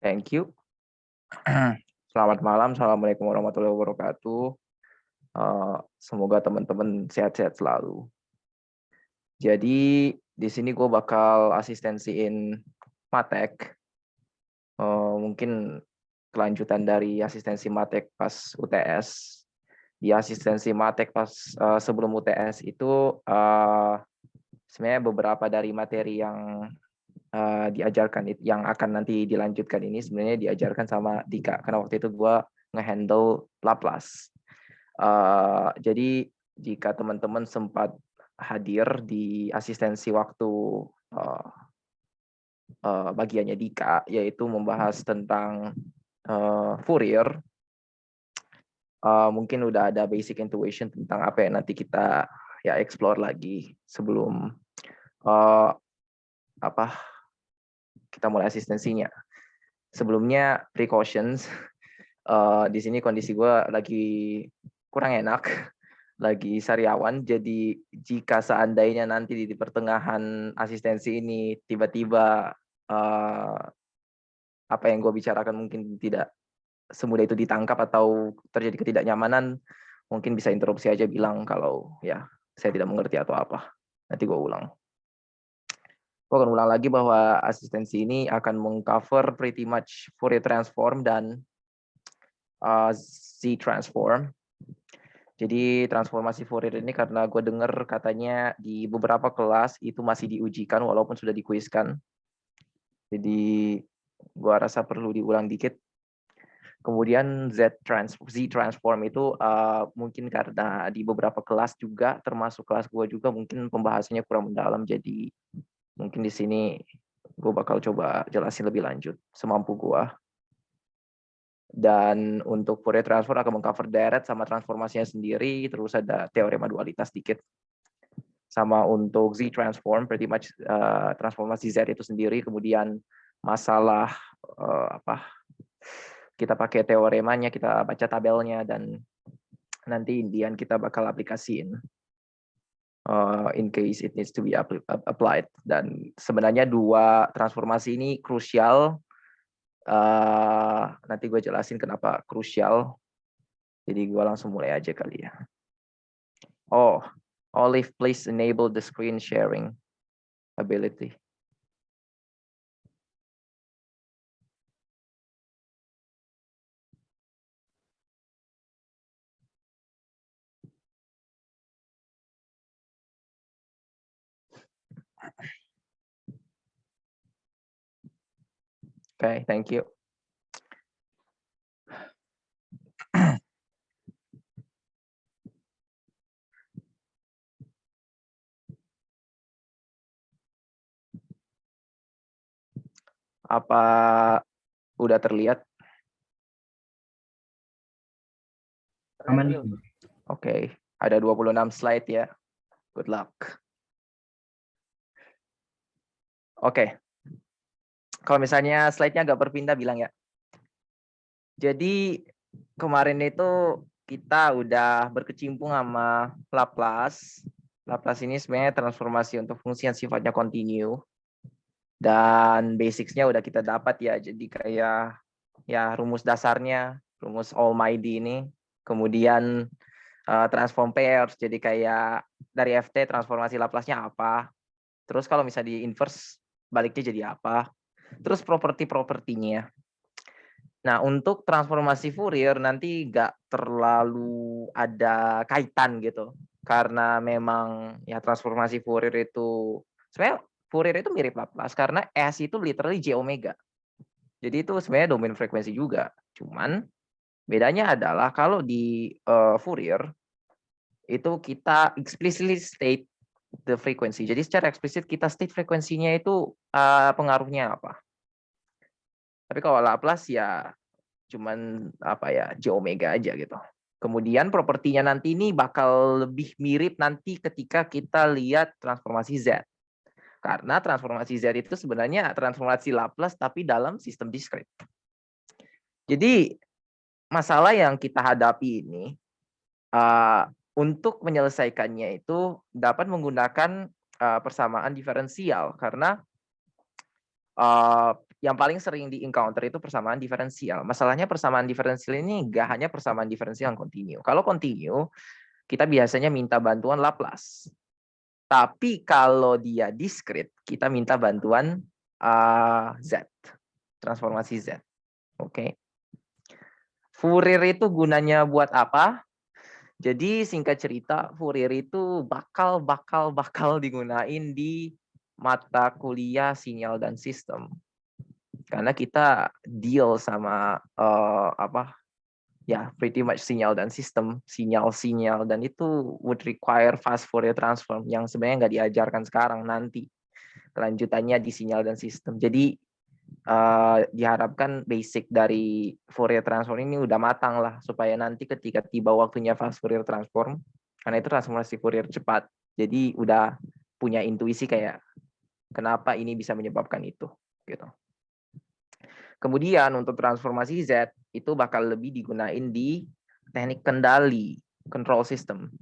Thank you. Selamat malam, Assalamualaikum warahmatullahi wabarakatuh. Semoga teman-teman sehat-sehat selalu. Jadi di sini gue bakal asistensiin Matek. Mungkin kelanjutan dari asistensi Matek pas UTS. Di asistensi Matek pas sebelum UTS itu sebenarnya beberapa dari materi yang diajarkan yang akan nanti dilanjutkan ini sebenarnya diajarkan sama Dika karena waktu itu gue ngehandle Laplace. Jadi jika teman-teman sempat hadir di asistensi waktu bagiannya Dika, yaitu membahas tentang Fourier, mungkin udah ada basic intuition tentang apa yang nanti kita ya explore lagi sebelum kita mulai asistensinya. Sebelumnya precautions. Di sini kondisi gue lagi kurang enak, lagi sariawan. Jadi jika seandainya nanti di pertengahan asistensi ini tiba-tiba apa yang gue bicarakan mungkin tidak semudah itu ditangkap atau terjadi ketidaknyamanan, mungkin bisa interupsi aja bilang kalau ya saya tidak mengerti atau apa. Nanti gue ulang. Gue akan ulang lagi bahwa asistensi ini akan mengcover pretty much Fourier transform dan Z transform. Jadi transformasi Fourier ini karena gue dengar katanya di beberapa kelas itu masih diujikan walaupun sudah dikuiskan. Jadi gue rasa perlu diulang dikit. Kemudian Z transform itu mungkin karena di beberapa kelas juga termasuk kelas gue juga mungkin pembahasannya kurang mendalam, jadi mungkin di sini gue bakal coba jelasin lebih lanjut semampu gue. Dan untuk Fourier transform akan mengcover direct sama transformasinya sendiri, terus ada teorema dualitas dikit. Sama untuk Z transform, pretty much transformasi Z itu sendiri, kemudian masalah kita pakai teoremanya, kita baca tabelnya, dan nanti Indian kita bakal aplikasiin in case it needs to be applied. Dan sebenarnya dua transformasi ini krusial. Nanti gue jelasin kenapa krusial. Jadi gue langsung mulai aja kali ya. Olive, please enable the screen sharing ability. Okay, thank you. Apa udah terlihat? Aman. Oke, ada 26 slide ya. Good luck. Oke. Kalau misalnya slide-nya agak berpindah bilang ya. Jadi kemarin itu kita udah berkecimpung sama Laplace. Laplace ini sebenarnya transformasi untuk fungsi yang sifatnya kontinu. Dan basics-nya udah kita dapat ya. Jadi kayak ya rumus dasarnya, rumus Almighty ini. Kemudian transform pairs. Jadi kayak dari FT transformasi Laplace-nya apa. Terus kalau misalnya di inverse baliknya jadi apa. Terus properti-propertinya. Nah, untuk transformasi Fourier nanti nggak terlalu ada kaitan gitu. Karena memang ya transformasi Fourier itu, sebenarnya Fourier itu mirip Laplace karena S itu literally J omega. Jadi itu sebenarnya domain frekuensi juga. Cuman bedanya adalah kalau di Fourier, itu kita explicitly state the frequency. Jadi secara eksplisit kita state frekuensinya itu pengaruhnya apa. Tapi kalau Laplace ya cuman J omega aja gitu. Kemudian propertinya nanti ini bakal lebih mirip nanti ketika kita lihat transformasi Z. Karena transformasi Z itu sebenarnya transformasi Laplace tapi dalam sistem diskrit. Jadi masalah yang kita hadapi ini untuk menyelesaikannya itu dapat menggunakan persamaan diferensial karena yang paling sering di-encounter itu persamaan diferensial. Masalahnya persamaan diferensial ini nggak hanya persamaan diferensial yang kontinu. Kalau kontinu, kita biasanya minta bantuan Laplace. Tapi kalau dia diskrit, kita minta bantuan Z, transformasi Z. Oke. Fourier itu gunanya buat apa? Jadi singkat cerita, Fourier itu bakal digunain di mata kuliah sinyal dan sistem. Karena kita deal sama pretty much sinyal dan sistem, sinyal dan itu would require fast Fourier transform yang sebenarnya nggak diajarkan sekarang, nanti kelanjutannya di sinyal dan sistem. Jadi diharapkan basic dari Fourier transform ini udah matang lah, supaya nanti ketika tiba waktunya fast Fourier transform, karena itu transformasi Fourier cepat, jadi udah punya intuisi kayak kenapa ini bisa menyebabkan itu gitu. Kemudian untuk transformasi Z itu bakal lebih digunain di teknik kendali, control system.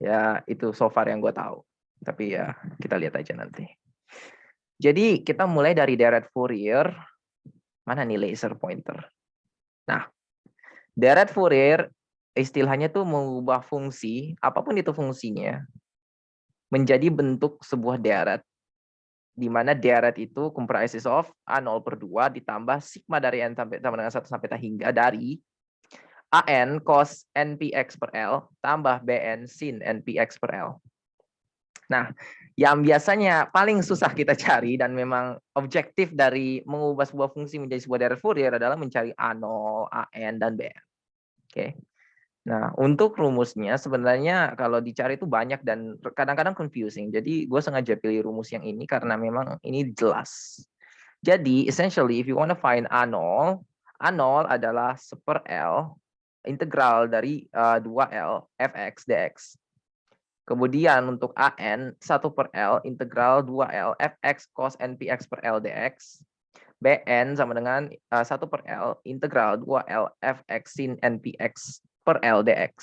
Ya itu so far yang gue tahu, tapi ya kita lihat aja nanti. Jadi kita mulai dari deret Fourier. Mana nih laser pointer? Nah, deret Fourier istilahnya tuh mengubah fungsi, apapun itu fungsinya, menjadi bentuk sebuah deret, di mana deret itu comprises of A0/2 ditambah sigma dari N sampai sama dengan 1 sampai hingga dari AN cos NPX per L tambah BN sin NPX per L. Nah, yang biasanya paling susah kita cari dan memang objektif dari mengubah sebuah fungsi menjadi sebuah deret Fourier adalah mencari A0, AN, dan BN. Oke. Nah, untuk rumusnya sebenarnya kalau dicari itu banyak dan kadang-kadang confusing. Jadi gue sengaja pilih rumus yang ini karena memang ini jelas. Jadi, essentially if you want to find A0 adalah 1/L integral dari 2L fx dx. Kemudian untuk AN 1/L integral 2L fx cos NPX per L dx. BN sama dengan 1/L integral 2L fx sin NPX per L dx.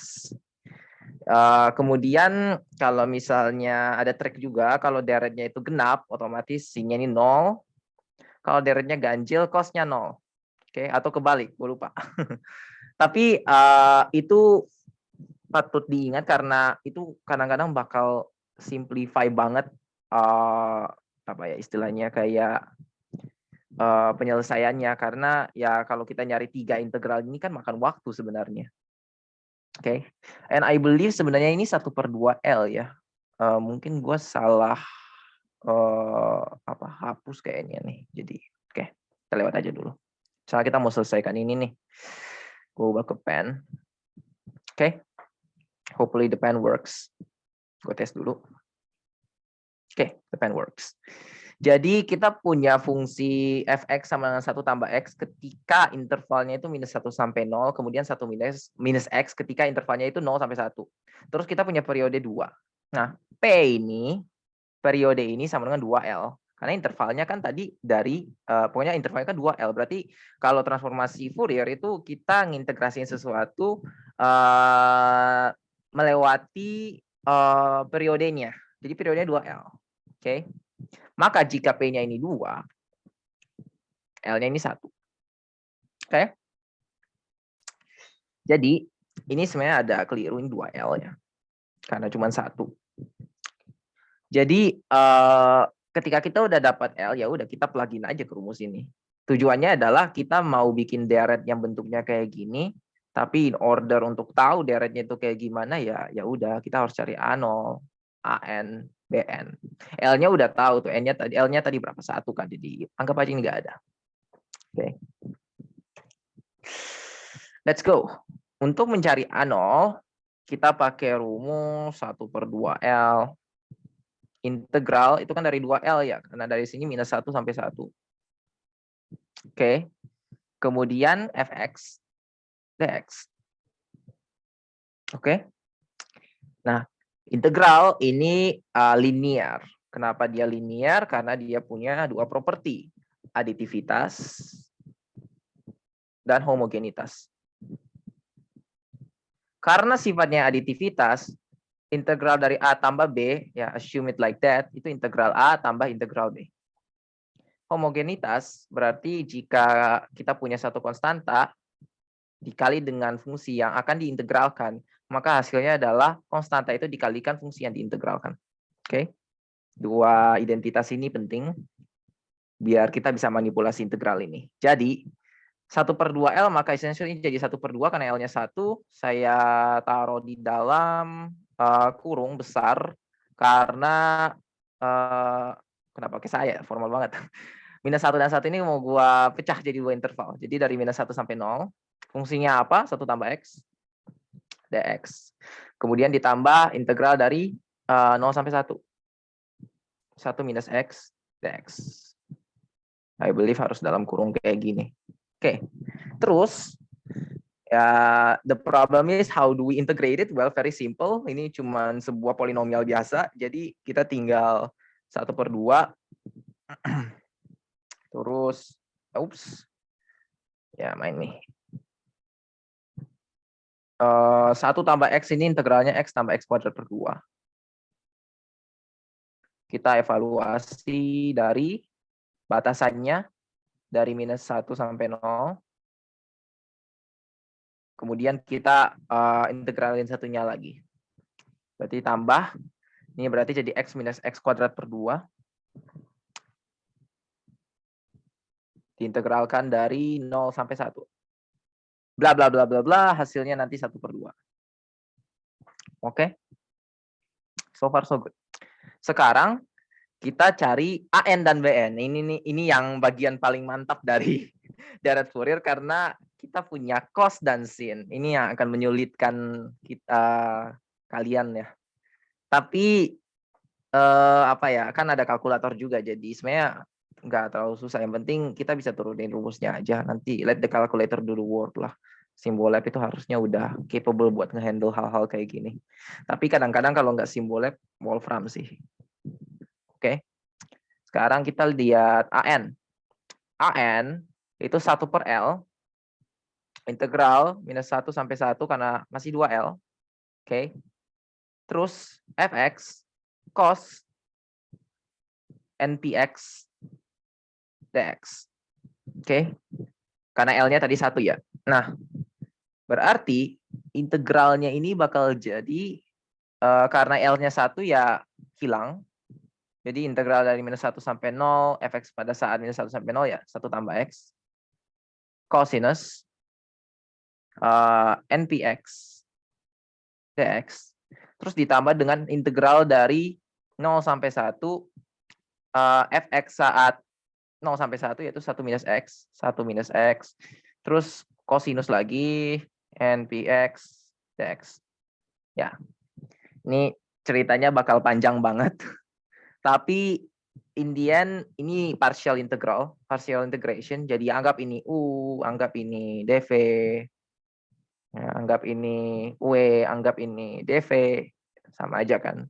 Kemudian kalau misalnya ada trik juga, kalau deretnya itu genap, otomatis sinnya ini 0. Kalau deretnya ganjil, cosnya 0. Oke, atau kebalik, gue lupa. Tapi itu patut diingat karena itu kadang-kadang bakal simplify banget istilahnya kayak penyelesaiannya, karena ya kalau kita nyari 3 integral ini kan makan waktu sebenarnya. Oke. And I believe sebenarnya ini 1/2L ya. Mungkin gue salah hapus kayaknya nih. Jadi oke, kita lewat aja dulu. Misalnya kita mau selesaikan ini nih. Gue ubah ke pen. Oke. Hopefully the pen works. Gue tes dulu. Oke, the pen works. Jadi kita punya fungsi fx sama dengan 1 tambah x ketika intervalnya itu -1 sampai 0, kemudian 1 minus x ketika intervalnya itu 0 sampai 1. Terus kita punya periode 2. Nah, P ini, periode ini sama dengan 2L. Karena intervalnya kan tadi dari, pokoknya intervalnya kan 2L. Berarti kalau transformasi Fourier itu kita ngintegrasiin sesuatu melewati periodenya. Jadi periodenya 2L. Oke. Maka jika P-nya ini 2, L-nya ini 1. Oke. Jadi ini sebenarnya ada keliru, ini 2L ya. Karena cuma 1. Jadi ketika kita udah dapat L, ya udah kita plugin aja ke rumus ini. Tujuannya adalah kita mau bikin deret yang bentuknya kayak gini, tapi in order untuk tahu deretnya itu kayak gimana ya udah kita harus cari A0, AN, BN. L-nya udah tahu tuh, L-nya tadi berapa? 1 kan, jadi anggap aja ini nggak ada. Oke. Let's go. Untuk mencari A0, kita pakai rumus 1/2L. Integral itu kan dari 2L ya, karena dari sini -1 sampai 1. Oke. Kemudian fx dx. Oke. Nah, integral ini linear. Kenapa dia linear? Karena dia punya 2 properti, aditivitas dan homogenitas. Karena sifatnya aditivitas, integral dari A tambah B, ya assume it like that, itu integral A tambah integral B. Homogenitas berarti jika kita punya satu konstanta dikali dengan fungsi yang akan diintegralkan, maka hasilnya adalah konstanta itu dikalikan fungsi yang diintegralkan. Oke. Dua identitas ini penting biar kita bisa manipulasi integral ini. Jadi 1/2L maka essentially ini jadi 1/2 karena L-nya 1. Saya taruh di dalam kurung besar karena kenapa pakai saya? Formal banget. -1 dan 1 ini mau gua pecah jadi 2 interval. Jadi dari -1 sampai 0. Fungsinya apa? 1 tambah X dx. Kemudian ditambah integral dari 0 sampai 1. 1 minus X dx. I believe harus dalam kurung kayak gini. Oke. Terus ya, the problem is how do we integrate it? Well, very simple. Ini cuma sebuah polinomial biasa. Jadi kita tinggal 1/2. Terus, ya main nih. 1 tambah X ini integralnya X tambah X kuadrat per 2. Kita evaluasi dari batasannya dari -1 sampai 0. Kemudian kita integralin satunya lagi. Berarti tambah, ini berarti jadi X minus X kuadrat per 2. Diintegralkan dari 0 sampai 1. Bla bla bla bla bla, hasilnya nanti 1/2. Oke. So far so good. Sekarang kita cari AN dan BN. Ini yang bagian paling mantap dari deret Fourier karena kita punya cos dan sin. Ini yang akan menyulitkan kita kalian ya. Tapi apa ya? Kan ada kalkulator juga jadi sebenarnya nggak terlalu susah. Yang penting kita bisa turunin rumusnya aja. Nanti let the calculator do the work lah. Simbolab itu harusnya udah capable buat ngehandle hal-hal kayak gini. Tapi kadang-kadang kalau nggak Simbolab, Wolfram sih. Oke. Sekarang kita lihat AN. AN itu 1/L. Integral -1 sampai 1 karena masih 2L. Oke. Terus fx cos npx dx. Oke. Karena L-nya tadi 1 ya. Nah, berarti integralnya ini bakal jadi karena L-nya 1 ya hilang. Jadi integral dari -1 sampai 0 fx pada saat -1 sampai 0 ya 1 tambah x cosinus npx dx. Terus ditambah dengan integral dari 0 sampai 1 fx saat 0 sampai 1 yaitu 1 minus x, 1 minus x. Terus cosinus lagi npx dx. Ya. Ini ceritanya bakal panjang banget. Tapi in the end ini partial integration. Jadi anggap ini U, anggap ini dv. Ya, anggap ini W, anggap ini dv. Sama aja kan.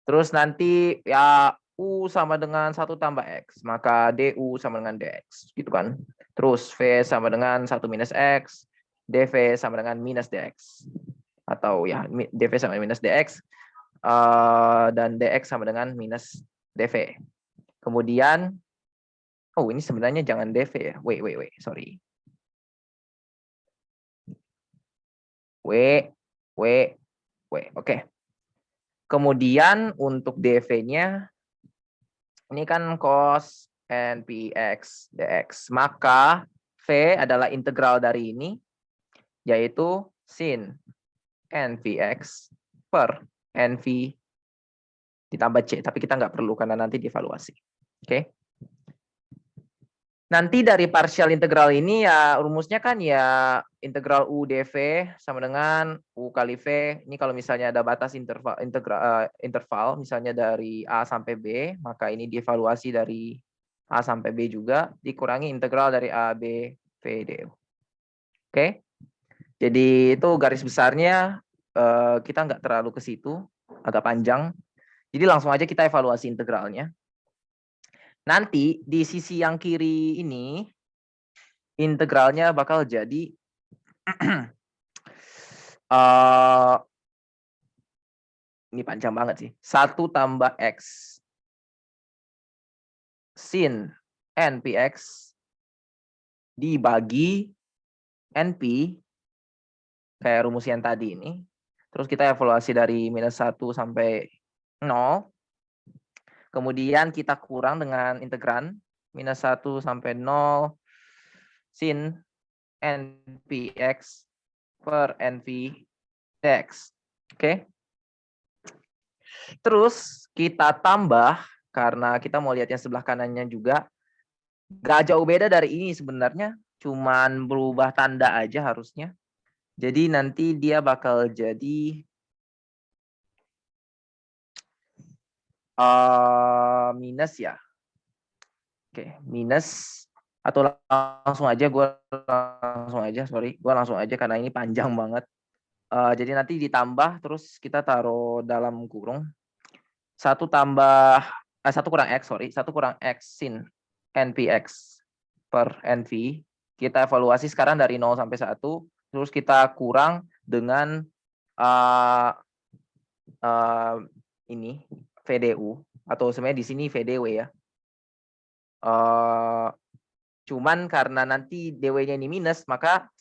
Terus nanti ya U sama dengan 1 tambah X. Maka DU sama dengan DX. Gitu kan. Terus V sama dengan 1 minus X. DV sama dengan minus DX. Atau ya DV sama minus DX. Dan DX sama dengan minus DV. Kemudian, ini sebenarnya jangan DV ya. Wait, sorry. Oke. Kemudian untuk DV-nya, ini kan cos npx dx. Maka V adalah integral dari ini, yaitu sin npx per nv ditambah c. Tapi kita nggak perlu karena nanti dievaluasi. Oke. Nanti dari partial integral ini ya rumusnya kan ya integral U dv sama dengan U kali V. Ini kalau misalnya ada batas interval misalnya dari A sampai B, maka ini dievaluasi dari A sampai B juga dikurangi integral dari A, B, V, D. Oke. Jadi itu garis besarnya kita nggak terlalu ke situ, agak panjang. Jadi langsung aja kita evaluasi integralnya. Nanti di sisi yang kiri ini integralnya bakal jadi ini panjang banget sih. 1 tambah X sin NPX dibagi NP, kayak rumus yang tadi ini. Terus kita evaluasi dari -1 sampai 0. Kemudian kita kurang dengan integran -1 sampai 0 sin NPX per NV dx. Oke. Terus kita tambah, karena kita mau lihat yang sebelah kanannya juga. Gak jauh beda dari ini sebenarnya, cuman berubah tanda aja harusnya. Jadi nanti dia bakal jadi minus ya. Oke, minus, atau langsung aja, gue langsung aja karena ini panjang banget. Jadi nanti ditambah, terus kita taruh dalam kurung 1 kurang X sin NPX per NV. Kita evaluasi sekarang dari 0 sampai 1, terus kita kurang dengan ini VDU, atau sebenarnya di sini VDW ya. Cuman karena nanti DW-nya ini minus, maka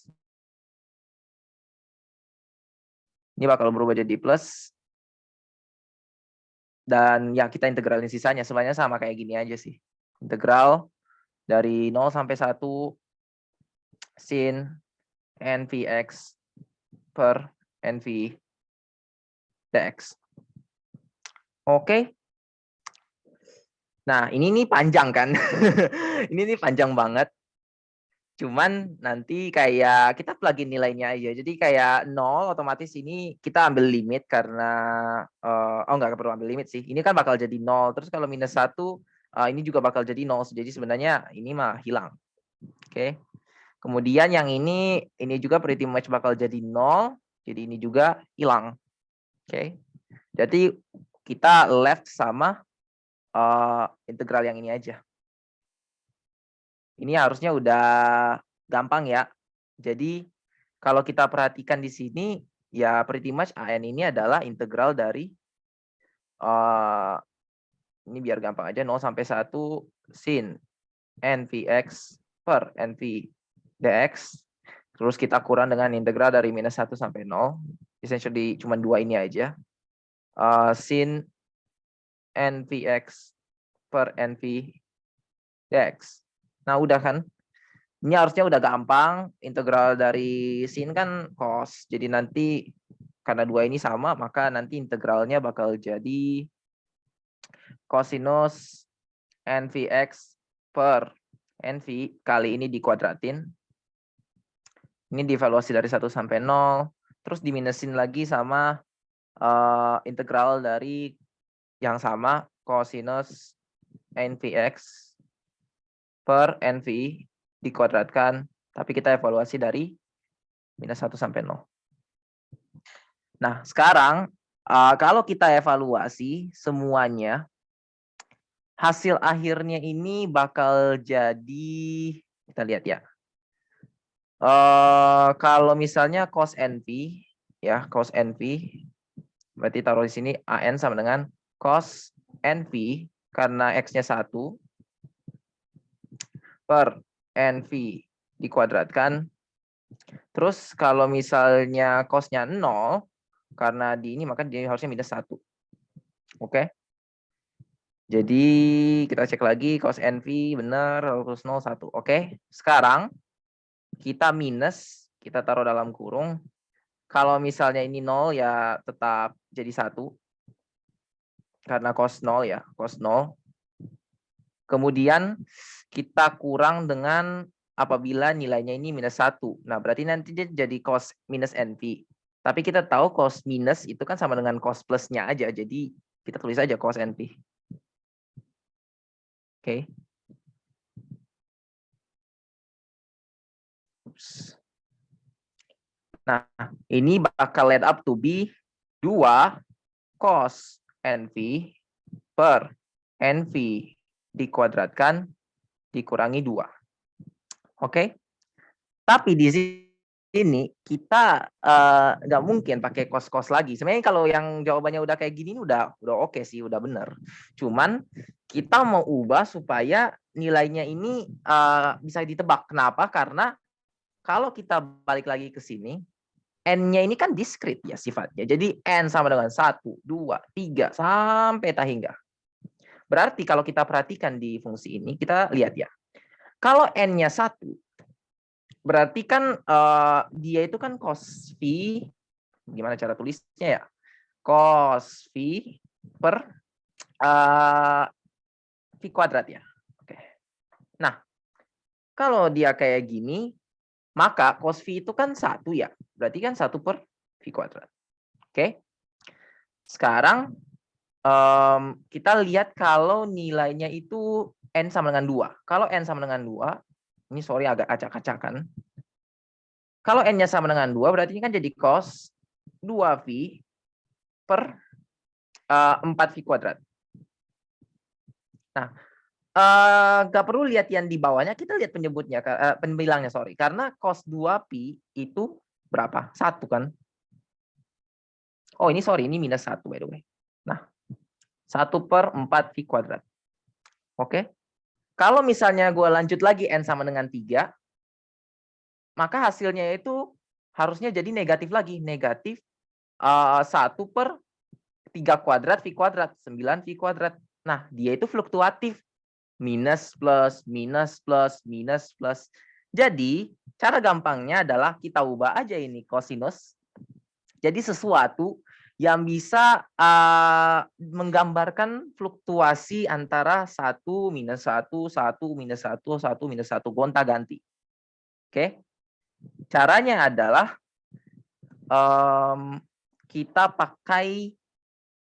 ini bakal berubah jadi plus. Dan ya kita integralin sisanya, sebenarnya sama kayak gini aja sih. Integral dari 0 sampai 1 sin NVX per NV dx. Oke. Nah, ini nih panjang kan? Ini nih panjang banget. Cuman nanti kayak kita plugin nilainya aja. Jadi kayak 0 otomatis ini kita ambil limit karena nggak perlu ambil limit sih. Ini kan bakal jadi 0. Terus kalau -1 ini juga bakal jadi 0. Jadi sebenarnya ini mah hilang. Oke. Kemudian yang ini juga pretty much bakal jadi 0. Jadi ini juga hilang. Oke. Jadi kita left sama integral yang ini aja. Ini harusnya udah gampang ya. Jadi kalau kita perhatikan di sini ya pretty much AN ini adalah integral dari ini biar gampang aja 0 sampai 1 sin NVX per NV dx. Terus kita kurang dengan integral dari -1 sampai 0. Essentially cuma 2 ini aja. Sin NVX per NV dx. Nah, udah kan? Ini harusnya udah gampang. Integral dari sin kan cos. Jadi nanti karena 2 ini sama, maka nanti integralnya bakal jadi cosinus NVX per NV kali ini dikuadratin. Ini dievaluasi dari 1 sampai 0. Terus diminusin lagi sama integral dari yang sama, cosinus NVX per NV dikuadratkan, tapi kita evaluasi dari -1 sampai 0. Nah, sekarang kalau kita evaluasi semuanya, hasil akhirnya ini bakal jadi, kita lihat ya. Kalau misalnya cos NV, ya cos NV, berarti taruh di sini AN sama dengan cos NV, karena X-nya 1, per NV dikuadratkan. Terus kalau misalnya cos-nya 0, karena di ini maka dia harusnya -1. Oke. Jadi kita cek lagi cos NV benar, terus 0, 1. Oke. Sekarang kita minus, kita taruh dalam kurung. Kalau misalnya ini 0 ya tetap jadi 1. Karena cos 0 ya, cos 0. Kemudian kita kurang dengan apabila nilainya ini -1. Nah, berarti nanti dia jadi cos minus NV. Tapi kita tahu cos minus itu kan sama dengan cos plusnya aja. Jadi kita tulis aja cos NV. Oke. Nah, ini bakal add up to be 2 cos NV per NV dikuadratkan dikurangi 2. Oke. Tapi di sini kita nggak mungkin pakai cos-cos lagi. Sebenarnya kalau yang jawabannya udah kayak gini udah oke sih, udah bener. Cuman kita mau ubah supaya nilainya ini bisa ditebak. Kenapa? Karena kalau kita balik lagi ke sini, N-nya ini kan diskrit ya sifatnya. Jadi N sama dengan 1, 2, 3, sampai tak hingga. Berarti kalau kita perhatikan di fungsi ini, kita lihat ya. Kalau N-nya 1, berarti kan dia itu kan cos V, gimana cara tulisnya ya? Cos V per V kuadrat ya. Oke. Nah, kalau dia kayak gini, maka cos V itu kan 1 ya. Berarti kan 1 per V kuadrat. Oke. Sekarang kita lihat kalau nilainya itu N sama dengan 2. Kalau N sama dengan 2, ini sorry agak acak-acakan. Kalau N-nya sama dengan 2, berarti ini kan jadi cos 2V per 4V kuadrat. Nah, nggak perlu lihat yang di bawahnya, kita lihat penyebutnya, pembilangnya, sorry. Karena cos 2Pi itu berapa? 1 kan? Oh, ini sorry, ini minus 1 by the way. Nah, 1 per 4V kuadrat. Oke. Kalau misalnya gue lanjut lagi N sama dengan 3, maka hasilnya itu harusnya jadi negatif lagi. Negatif 1 per 3 kuadrat V kuadrat, 9V kuadrat. Nah, dia itu fluktuatif. Minus, plus, minus, plus, minus, plus. Jadi, cara gampangnya adalah kita ubah aja ini kosinus. Jadi sesuatu yang bisa menggambarkan fluktuasi antara 1, minus 1, 1, minus 1, 1, minus 1, gonta-ganti. Oke. Caranya adalah kita pakai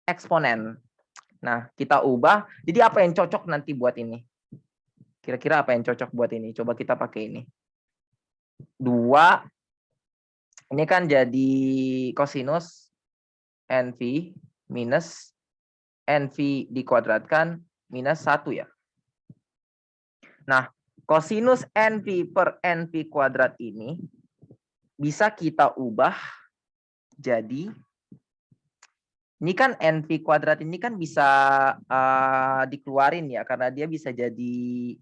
eksponen. Nah, kita ubah. Jadi apa yang cocok nanti buat ini? Kira-kira apa yang cocok buat ini? Coba kita pakai ini. 2. Ini kan jadi kosinus NV minus NV dikuadratkan minus 1 ya. Nah, kosinus NV per NV kuadrat ini bisa kita ubah jadi, ini kan NV kuadrat ini kan bisa dikeluarin ya, karena dia bisa jadi,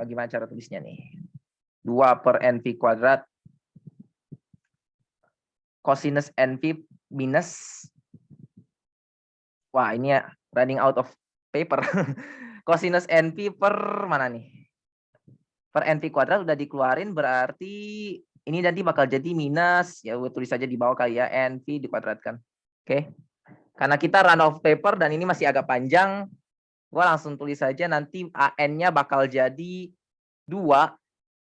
gimana cara tulisnya nih? 2 per NV kuadrat cosinus NV minus, wah ini ya running out of paper. Cosinus NV per mana nih? Per NV kuadrat udah dikeluarin, berarti ini nanti bakal jadi minus, ya gue tulis aja di bawah kali ya, NV dikuadratkan. Oke. Karena kita run of paper dan ini masih agak panjang, gue langsung tulis saja nanti AN-nya bakal jadi 2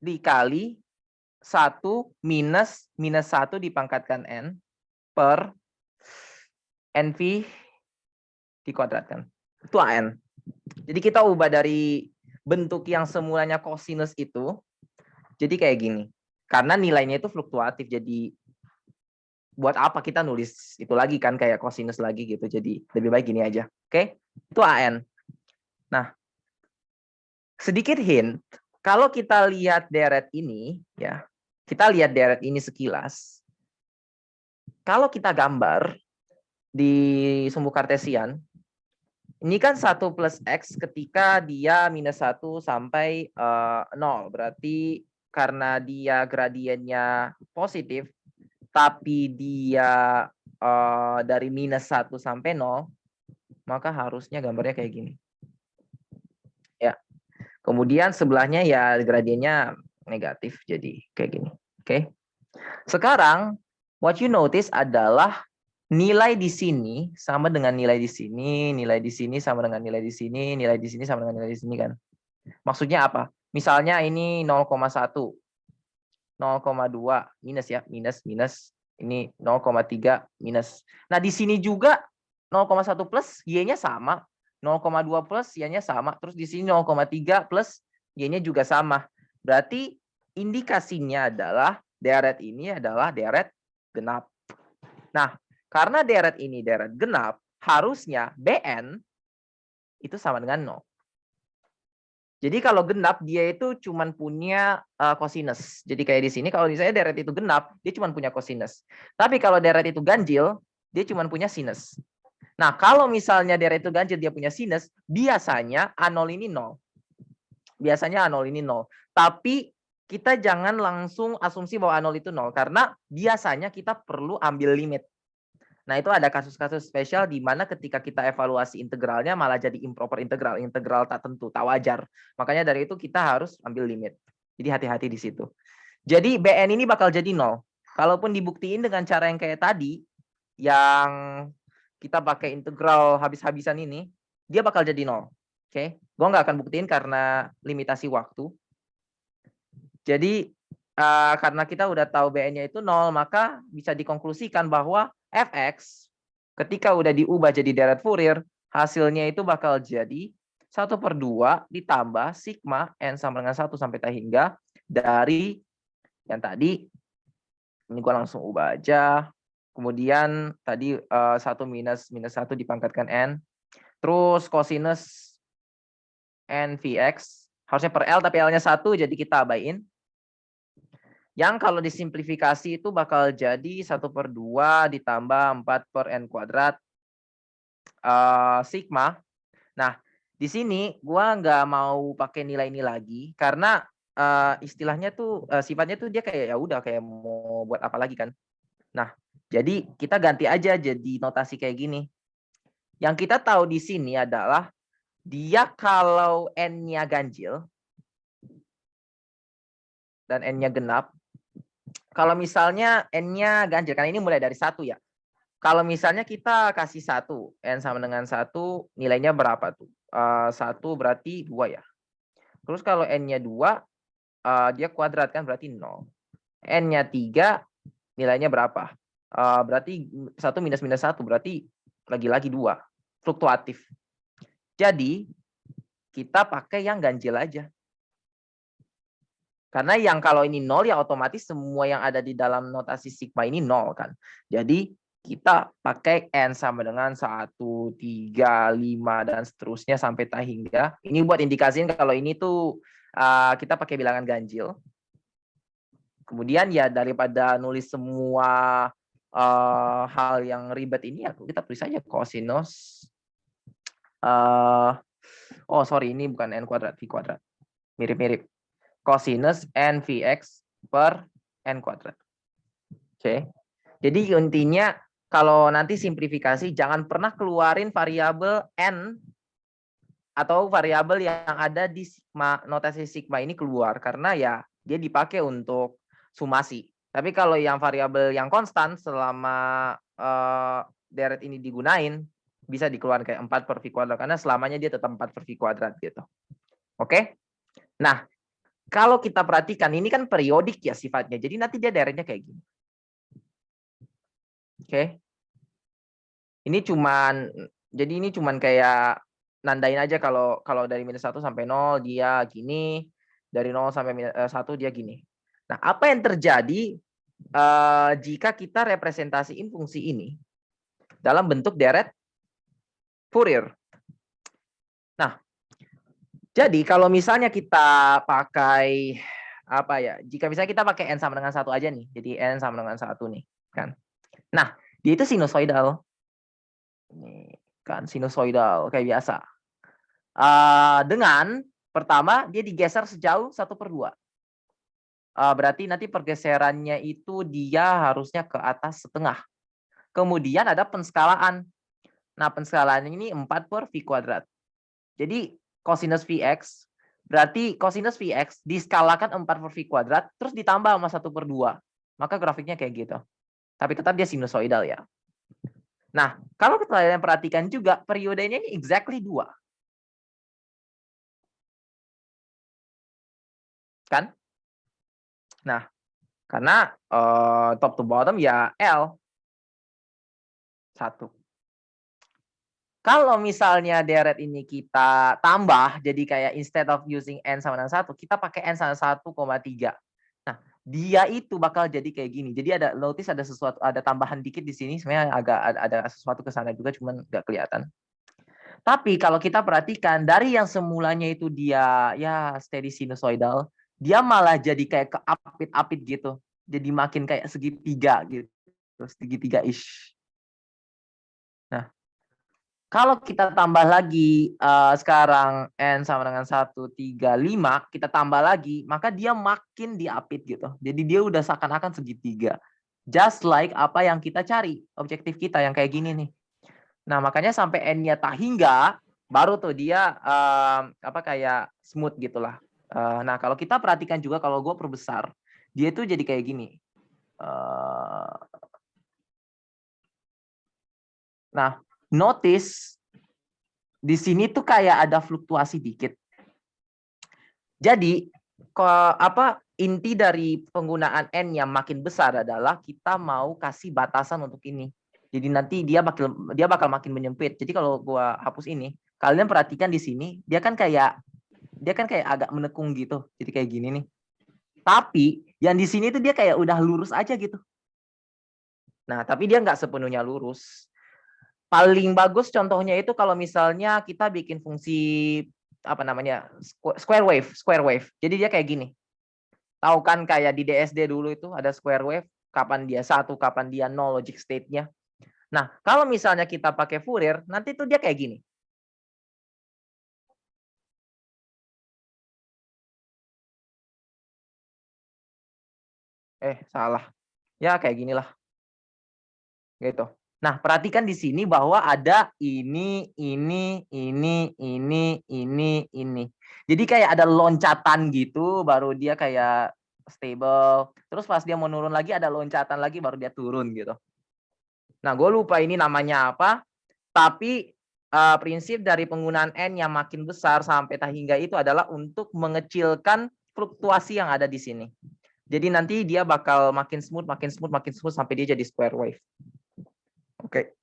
dikali 1 minus 1 dipangkatkan N per NV dikuadratkan. Itu AN. Jadi kita ubah dari bentuk yang semulanya kosinus itu jadi kayak gini. Karena nilainya itu fluktuatif, jadi buat apa kita nulis itu lagi kan kayak kosinus lagi gitu. Jadi lebih baik gini aja. Oke? Itu AN. Nah, sedikit hint, kalau kita lihat deret ini ya, kita lihat deret ini sekilas. Kalau kita gambar di sumbu kartesian, ini kan 1 plus X ketika dia minus 1 sampai 0. Berarti karena dia gradiennya positif, tapi dia dari minus 1 sampai 0, maka harusnya gambarnya kayak gini. Ya. Kemudian sebelahnya ya gradiennya negatif, jadi kayak gini. Oke. Sekarang, what you notice adalah nilai di sini sama dengan nilai di sini, nilai di sini sama dengan nilai di sini, nilai di sini sama dengan nilai di sini kan. Maksudnya apa? Misalnya ini 0,1, 0,2 minus ya, minus, ini 0,3 minus. Nah, di sini juga 0,1 plus Y-nya sama, 0,2 plus Y-nya sama, terus di sini 0,3 plus Y-nya juga sama. Berarti indikasinya adalah deret ini adalah deret genap. Nah, karena deret ini deret genap, harusnya BN itu sama dengan 0. Jadi kalau genap dia itu cuman punya kosinus. Jadi kayak di sini kalau di saya deret itu genap, dia cuman punya kosinus. Tapi kalau deret itu ganjil, dia cuman punya sinus. Nah, kalau misalnya deret itu ganjil, dia punya sinus, biasanya A0 ini 0. Biasanya A0 ini 0. Tapi kita jangan langsung asumsi bahwa A0 itu 0, karena biasanya kita perlu ambil limit. Nah, itu ada kasus-kasus spesial di mana ketika kita evaluasi integralnya malah jadi improper integral, integral tak tentu, tak wajar. Makanya dari itu kita harus ambil limit. Jadi hati-hati di situ. Jadi BN ini bakal jadi 0. Kalaupun dibuktiin dengan cara yang kayak tadi, yang kita pakai integral habis-habisan ini, dia bakal jadi 0. Oke, gue nggak akan buktiin karena limitasi waktu. Jadi karena kita udah tahu BN-nya itu 0, maka bisa dikonklusikan bahwa fx ketika udah diubah jadi deret Fourier, hasilnya itu bakal jadi 1/2 ditambah sigma n sama dengan 1 sampai t hingga dari yang tadi, ini gua langsung ubah aja. Kemudian tadi 1 minus 1 dipangkatkan n. Terus cosinus n Vx, harusnya per L tapi L-nya 1, jadi kita abaiin. Yang kalau disimplifikasi itu bakal jadi 1/2 ditambah 4/n kuadrat sigma. Nah, di sini gua nggak mau pakai nilai ini lagi karena istilahnya tuh sifatnya tuh dia kayak ya udah kayak mau buat apa lagi kan. Nah, jadi kita ganti aja jadi notasi kayak gini. Yang kita tahu di sini adalah dia kalau n-nya ganjil dan n-nya genap, kalau misalnya n-nya ganjil, karena ini mulai dari 1 ya. Kalau misalnya kita kasih 1, n sama dengan 1, nilainya berapa tuh? 1 berarti 2 ya. Terus kalau n-nya 2, dia kuadrat kan berarti 0. N-nya 3, nilainya berapa? Berarti 1 minus 1, berarti lagi-lagi 2. Fluktuatif. Jadi, kita pakai yang ganjil aja. Karena yang kalau ini 0 ya otomatis semua yang ada di dalam notasi sigma ini 0 kan. Jadi kita pakai n sama dengan 1, 3, 5 dan seterusnya sampai t hingga. Ini buat indikasiin kalau ini tuh kita pakai bilangan ganjil. Kemudian ya daripada nulis semua hal yang ribet ini ya kita tulis aja cosinus. Oh sorry, ini bukan n kuadrat, v kuadrat. Mirip-mirip. Cosinus n Vx per n kuadrat. Oke. Jadi intinya kalau nanti simplifikasi jangan pernah keluarin variabel n atau variabel yang ada di sigma, notasi sigma ini keluar karena ya dia dipakai untuk sumasi. Tapi kalau yang variabel yang konstan selama deret ini digunain bisa dikeluarkan kayak 4/v kuadrat karena selamanya dia tetap 4/v kuadrat gitu. Oke? Nah, kalau kita perhatikan ini kan periodik ya sifatnya. Jadi nanti dia deretnya kayak gini. Oke. Ini cuman kayak nandain aja kalau dari minus 1 sampai 0 dia gini, dari 0 sampai 1 dia gini. Nah, apa yang terjadi jika kita representasiin fungsi ini dalam bentuk deret Fourier? Nah, jadi kalau misalnya kita pakai apa ya? Jika misalnya kita pakai n sama dengan 1 aja nih. Jadi n sama dengan 1 nih, kan. Nah, dia itu sinusoidal. Ini kan sinusoidal kayak biasa. Dengan pertama dia digeser sejauh 1/2. Berarti nanti pergeserannya itu dia harusnya ke atas setengah. Kemudian ada penskalaan. Nah, penskalaan ini 4/v kuadrat. Jadi cosinus Vx berarti cosinus Vx diskalakan 4/v kuadrat terus ditambah sama 1/2. Maka grafiknya kayak gitu. Tapi tetap dia sinusoidal ya. Nah, kalau kalian perhatikan juga periodenya ini exactly 2. Kan? Nah, karena top to bottom ya L 1. Kalau misalnya deret ini kita tambah, jadi kayak instead of using n sama dengan 1, kita pakai n sama 1,3. Nah, dia itu bakal jadi kayak gini. Jadi ada notice ada sesuatu, ada tambahan dikit di sini. Sebenarnya agak ada sesuatu ke sana juga, cuman nggak kelihatan. Tapi kalau kita perhatikan dari yang semulanya itu dia ya steady sinusoidal, dia malah jadi kayak keapit-apit gitu. Jadi makin kayak segitiga gitu. Segitiga-ish. Nah, Kalau kita tambah lagi sekarang N sama dengan 135, kita tambah lagi, maka dia makin diapit gitu. Jadi dia udah seakan-akan segitiga. Just like apa yang kita cari, objektif kita yang kayak gini nih. Nah, makanya sampai N-nya tak hingga, baru tuh dia kayak smooth gitulah. Nah, kalau kita perhatikan juga kalau gue perbesar, dia tuh jadi kayak gini. Nah, notice di sini tuh kayak ada fluktuasi dikit. Jadi inti dari penggunaan N yang makin besar adalah kita mau kasih batasan untuk ini. Jadi nanti dia bakal makin menyempit. Jadi kalau gua hapus ini, kalian perhatikan di sini, dia kan kayak agak menekung gitu. Jadi kayak gini nih. Tapi yang di sini tuh dia kayak udah lurus aja gitu. Nah, tapi dia nggak sepenuhnya lurus. Paling bagus contohnya itu kalau misalnya kita bikin fungsi square wave. Jadi dia kayak gini. Tahu kan kayak di DSD dulu itu ada square wave, kapan dia 1, kapan dia 0 logic state-nya. Nah, kalau misalnya kita pakai Fourier, nanti tuh dia kayak gini. Salah. Ya kayak ginilah. Gitu. Nah, perhatikan di sini bahwa ada ini. Jadi kayak ada loncatan gitu, baru dia kayak stable. Terus pas dia mau turun lagi, ada loncatan lagi, baru dia turun gitu. Nah, gue lupa ini namanya apa. Tapi prinsip dari penggunaan N yang makin besar sampai tak hingga itu adalah untuk mengecilkan fluktuasi yang ada di sini. Jadi nanti dia bakal makin smooth sampai dia jadi square wave. Oke.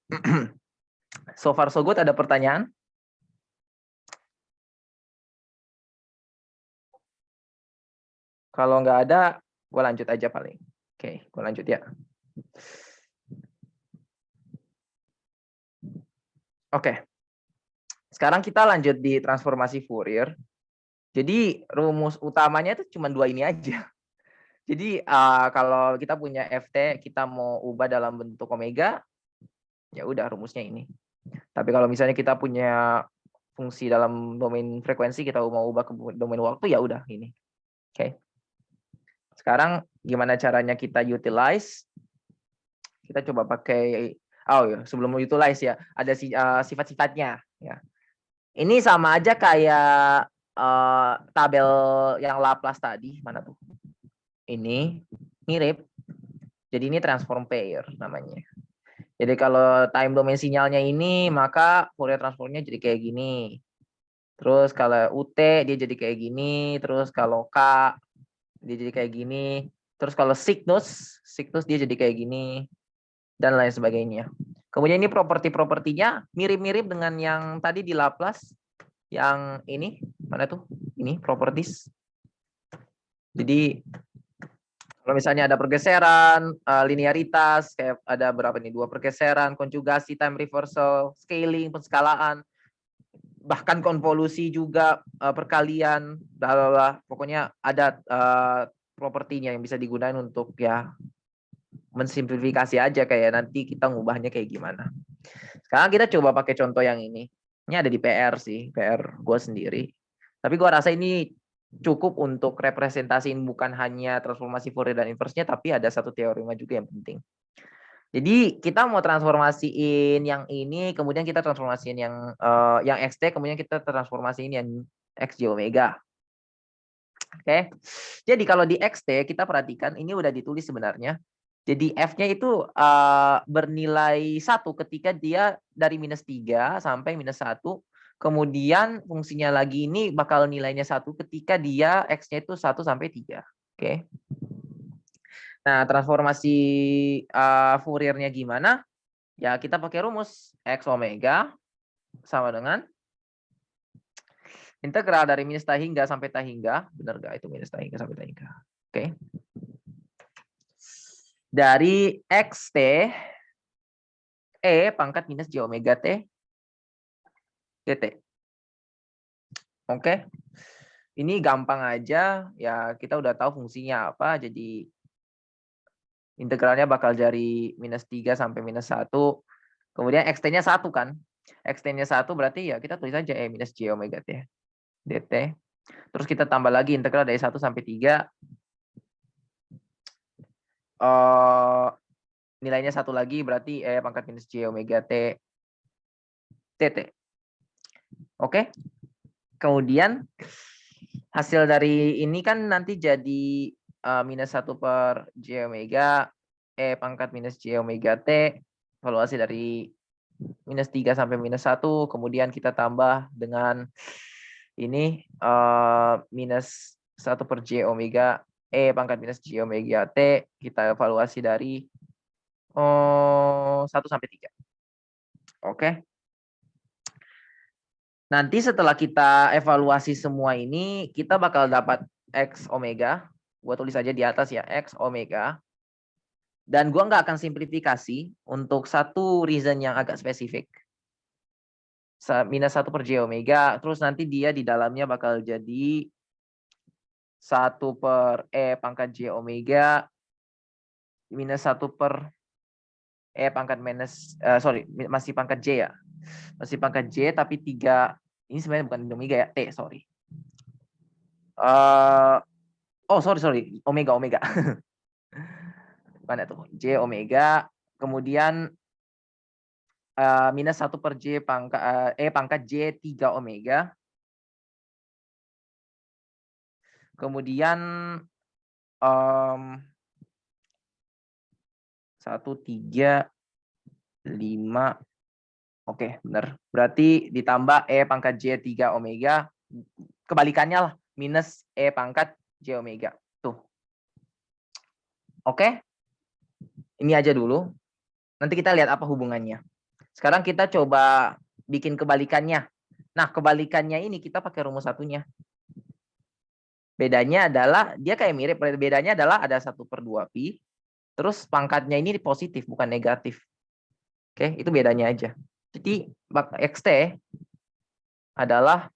So far so good, ada pertanyaan? Kalau nggak ada, gue lanjut aja paling. Oke, gue lanjut ya. Oke. Sekarang kita lanjut di transformasi Fourier. Jadi rumus utamanya itu cuma 2 ini aja. Jadi kalau kita punya FT, kita mau ubah dalam bentuk omega, ya udah rumusnya ini. Tapi kalau misalnya kita punya fungsi dalam domain frekuensi, kita mau ubah ke domain waktu, ya udah ini. Oke. Sekarang gimana caranya kita utilize? Kita coba pakai sebelum utilize ya, ada sifat-sifatnya ya. Ini sama aja kayak tabel yang Laplace tadi, mana tuh? Ini mirip. Jadi ini transform pair namanya. Jadi kalau time domain sinyalnya ini, maka Fourier transformnya jadi kayak gini. Terus kalau UT dia jadi kayak gini. Terus kalau K dia jadi kayak gini. Terus kalau sinus dia jadi kayak gini. Dan lain sebagainya. Kemudian ini properti-propertinya mirip-mirip dengan yang tadi di Laplace. Yang ini, mana tuh? Ini properties. Jadi kalau misalnya ada pergeseran, linearitas, kayak ada berapa nih? 2 pergeseran, konjugasi, time reversal, scaling, penskalaan, bahkan konvolusi juga, perkalian, pokoknya ada propertinya yang bisa digunakan untuk ya mensimplifikasi aja kayak nanti kita ngubahnya kayak gimana. Sekarang kita coba pakai contoh yang ini. Ini ada di PR sih, PR gue sendiri. Tapi gue rasa ini cukup untuk representasiin bukan hanya transformasi Fourier dan inverse-nya, tapi ada satu teorema juga yang penting. Jadi kita mau transformasiin yang ini, kemudian kita transformasiin yang XT, kemudian kita transformasiin yang XJ omega. Oke. Jadi kalau di XT kita perhatikan ini udah ditulis sebenarnya. Jadi F-nya itu bernilai 1 ketika dia dari -3 sampai -1. Kemudian fungsinya lagi ini bakal nilainya 1 ketika dia X-nya itu 1 sampai 3. Oke. Nah, transformasi Fourier-nya gimana? Ya, kita pakai rumus X omega sama dengan integral dari minus tak hingga sampai tak hingga. Benar nggak itu minus tak hingga sampai tak hingga? Oke. Dari XT E pangkat minus J omega T dt. Oke. Ini gampang aja, ya kita udah tahu fungsinya apa, jadi integralnya bakal dari -3 sampai -1. Kemudian XT-nya 1 kan. XT-nya 1 berarti ya kita tulis aja E minus J omega T dt. Terus kita tambah lagi integral dari 1 sampai 3. Nilainya 1 lagi berarti E pangkat minus J omega T dt. Oke. Kemudian hasil dari ini kan nanti jadi minus 1 per J omega E pangkat minus J omega T, evaluasi dari minus 3 sampai minus 1, kemudian kita tambah dengan ini minus 1 per J omega E pangkat minus J omega T, kita evaluasi dari 1 sampai 3. Oke. Nanti setelah kita evaluasi semua ini, kita bakal dapat X omega. Gua tulis aja di atas ya, X omega. Dan gua nggak akan simplifikasi untuk satu reason yang agak spesifik. Minus 1 per J omega, terus nanti dia di dalamnya bakal jadi 1 per E pangkat J omega, minus 1 per E pangkat minus, masih pangkat J ya. Masih pangkat J, tapi 3, ini sebenarnya bukan omega ya, T, sorry. Sorry, omega. Mana tuh? J omega, kemudian minus 1 per J pangkat E pangkat J 3 omega. Kemudian 1, 3, 5. Oke, benar. Berarti ditambah E pangkat J 3 omega. Kebalikannya lah, minus E pangkat J omega. Tuh. Oke. Ini aja dulu. Nanti kita lihat apa hubungannya. Sekarang kita coba bikin kebalikannya. Nah, kebalikannya ini kita pakai rumus satunya. Bedanya adalah, dia kayak mirip. Bedanya adalah ada 1 per 2 pi. Terus pangkatnya ini positif, bukan negatif. Oke, itu bedanya aja. Jadi, XT adalah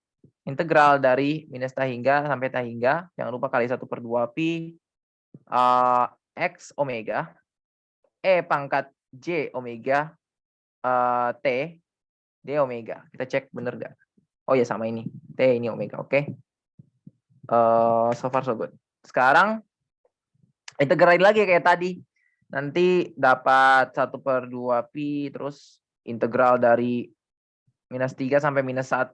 integral dari minus T hingga sampai T hingga. Jangan lupa kali 1 per 2 pi. X omega. E pangkat J omega. T. D omega. Kita cek bener gak? Oh ya, sama ini. T ini omega, oke. So far so good. Sekarang integrate lagi kayak tadi. Nanti dapat 1 per 2 pi, terus integral dari minus 3 sampai minus 1.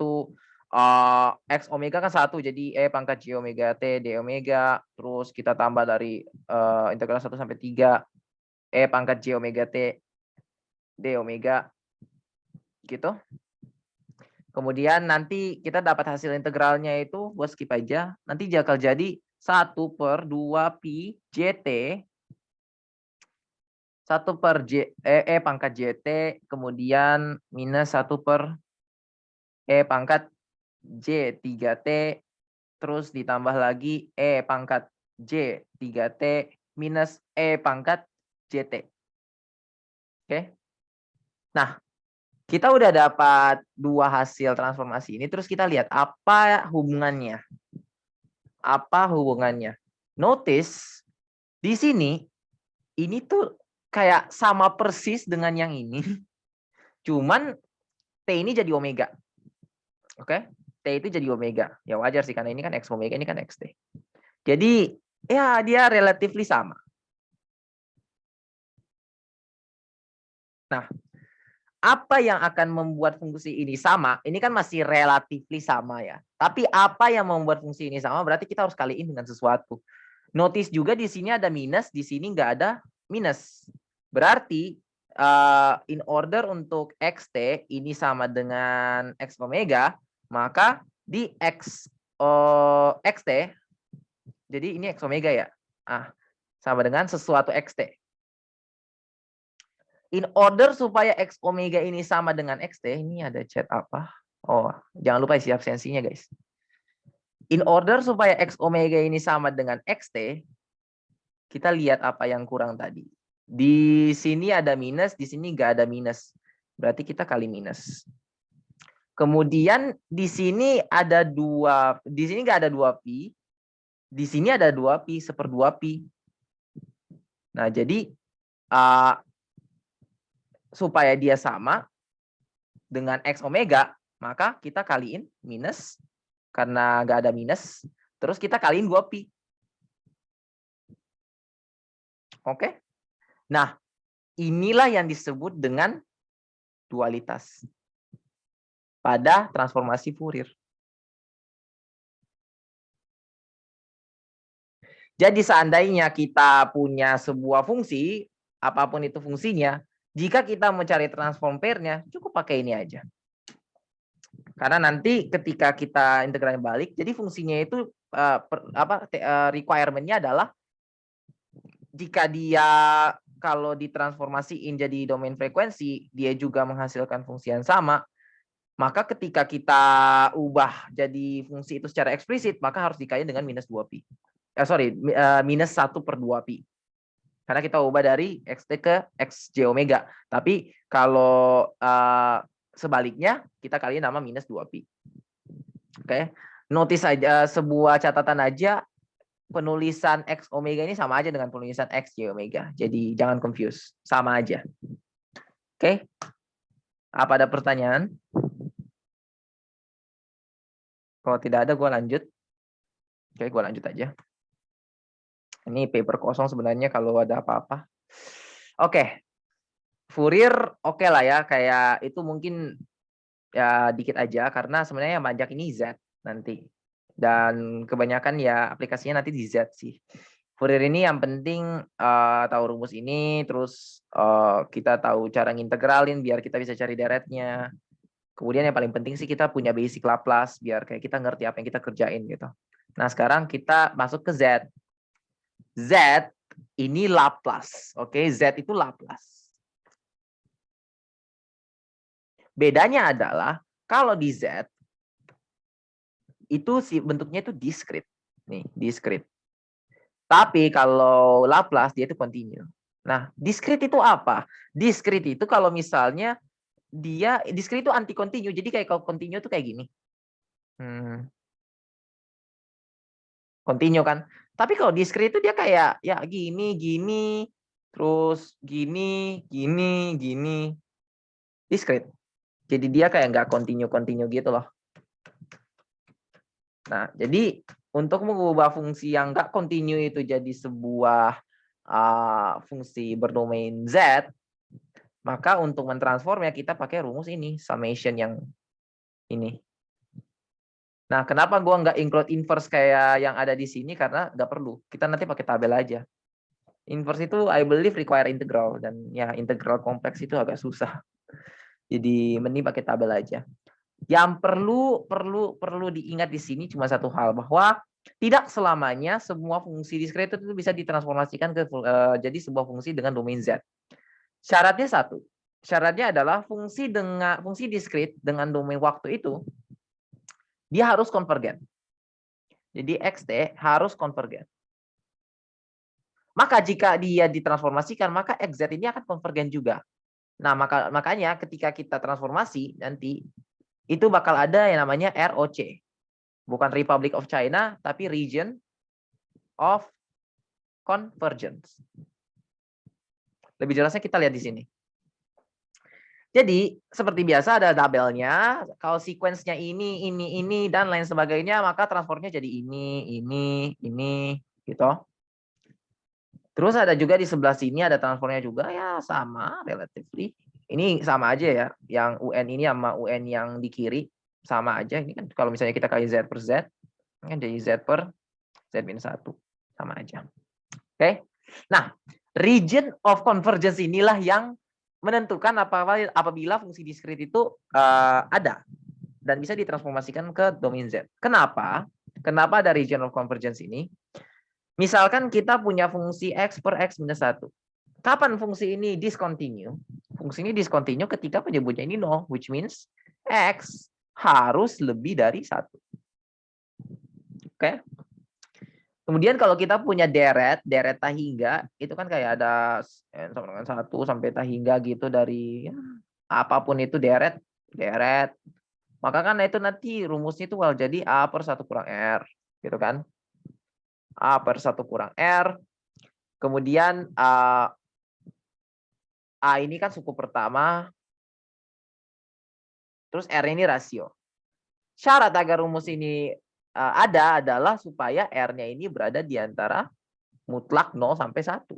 X omega kan 1, jadi E pangkat J omega T D omega. Terus kita tambah dari integral 1 sampai 3. E pangkat J omega T D omega. Gitu. Kemudian nanti kita dapat hasil integralnya itu, buat skip aja. Nanti bakal jadi 1 per 2 pi JT. 1 per E pangkat JT. Kemudian minus 1 per E pangkat J 3T. Terus ditambah lagi E pangkat J 3T. Minus E pangkat JT. Oke. Nah, kita udah dapat 2 hasil transformasi ini, terus kita lihat apa hubungannya. Apa hubungannya? Notice di sini ini tuh kayak sama persis dengan yang ini. Cuman T ini jadi omega. Oke? T itu jadi omega. Ya wajar sih karena ini kan X omega, ini kan XT. Jadi ya dia relatively sama. Nah, apa yang akan membuat fungsi ini sama? Ini kan masih relatively sama ya. Tapi apa yang membuat fungsi ini sama? Berarti kita harus kaliin dengan sesuatu. Notice juga di sini ada minus, di sini nggak ada minus. Berarti in order untuk XT ini sama dengan X omega, maka di XT, jadi ini X omega ya. Sama dengan sesuatu XT. In order supaya X omega ini sama dengan XT, ini ada chat apa? Oh, jangan lupa isi absensinya, guys. In order supaya X omega ini sama dengan XT, kita lihat apa yang kurang tadi. Di sini ada minus, di sini nggak ada minus. Berarti kita kali minus. Kemudian di sini ada 2, di sini nggak ada 2 pi. Di sini ada 2 pi, 1/2 pi. Nah, jadi supaya dia sama, dengan X omega, maka kita kaliin minus, karena nggak ada minus, terus kita kaliin 2pi. Oke? Nah, inilah yang disebut dengan dualitas pada transformasi Fourier. Jadi seandainya kita punya sebuah fungsi, apapun itu fungsinya, jika kita mencari transform pair-nya, cukup pakai ini aja. Karena nanti ketika kita integralnya balik, jadi fungsinya itu requirement-nya adalah jika dia kalau ditransformasiin jadi domain frekuensi, dia juga menghasilkan fungsi yang sama, maka ketika kita ubah jadi fungsi itu secara eksplisit, maka harus dikali dengan minus 2pi. Minus 1/2pi. Karena kita ubah dari xt ke xj omega. Tapi kalau sebaliknya, kita kaliin nama minus 2pi. Oke. Notice aja, sebuah catatan aja, penulisan x omega ini sama aja dengan penulisan xj omega. Jadi jangan confuse. Sama aja. Oke. Apa ada pertanyaan? Kalau tidak ada, gue lanjut. Oke, gue lanjut aja. Ini paper kosong sebenarnya kalau ada apa-apa. Oke. Fourier oke lah ya. Kayak itu mungkin ya dikit aja. Karena sebenarnya yang banyak ini Z nanti. Dan kebanyakan ya aplikasinya nanti di Z sih. Fourier ini yang penting tahu rumus ini. Terus kita tahu cara ngintegralin biar kita bisa cari deretnya. Kemudian yang paling penting sih kita punya basic Laplace. Biar kayak kita ngerti apa yang kita kerjain gitu. Nah sekarang kita masuk ke Z. Z ini Laplace, oke? Z itu Laplace. Bedanya adalah kalau di Z itu bentuknya itu diskrit, nih diskrit. Tapi kalau Laplace dia itu continue. Nah, diskrit itu apa? Diskrit itu kalau misalnya dia diskrit itu anti continue, jadi kayak kalau continue itu kayak gini. Continue kan? Tapi kalau diskrit itu dia kayak ya gini, gini, terus gini, gini, gini. Diskrit. Jadi dia kayak nggak continue gitu loh. Nah, jadi untuk mengubah fungsi yang nggak continue itu jadi sebuah fungsi berdomain Z, maka untuk mentransformnya kita pakai rumus ini, summation yang ini. Nah, kenapa gua nggak include inverse kayak yang ada di sini? Karena nggak perlu. Kita nanti pakai tabel aja. Inverse itu I believe require integral. Dan ya integral kompleks itu agak susah. Jadi mending pakai tabel aja. Yang perlu diingat di sini cuma satu hal, bahwa tidak selamanya semua fungsi diskrit itu bisa ditransformasikan ke jadi sebuah fungsi dengan domain Z. Syaratnya satu. Syaratnya adalah fungsi diskrit dengan domain waktu itu dia harus konvergen. Jadi xt harus konvergen. Maka jika dia ditransformasikan, maka xz ini akan konvergen juga. Nah, makanya ketika kita transformasi nanti itu bakal ada yang namanya ROC. Bukan Republic of China, tapi Region of Convergence. Lebih jelasnya kita lihat di sini. Jadi, seperti biasa ada tabelnya. Kalau sequence-nya ini, dan lain sebagainya, maka transformnya jadi ini, gitu. Terus ada juga di sebelah sini ada transformnya juga, ya sama, relatively. Ini sama aja ya, yang UN ini sama UN yang di kiri, sama aja. Ini kan kalau misalnya kita kali Z per Z, kan jadi Z per Z-1, sama aja. Oke. Nah, region of convergence inilah yang menentukan apabila fungsi diskrit itu ada dan bisa ditransformasikan ke domain Z. Kenapa? Kenapa ada region of convergence ini? Misalkan kita punya fungsi X per X minus 1. Kapan fungsi ini discontinue? Fungsi ini discontinue ketika penyebutnya ini 0, which means X harus lebih dari 1. Oke? Kemudian kalau kita punya deret tahingga, itu kan kayak ada sama dengan 1 sampai tahingga gitu dari ya, apapun itu deret. Maka kan itu nanti rumusnya itu jadi A per 1 kurang R. Gitu kan? A per 1 kurang R. Kemudian A ini kan suku pertama. Terus R ini rasio. Syarat agar rumus ini ada adalah supaya R-nya ini berada di antara mutlak 0 sampai 1.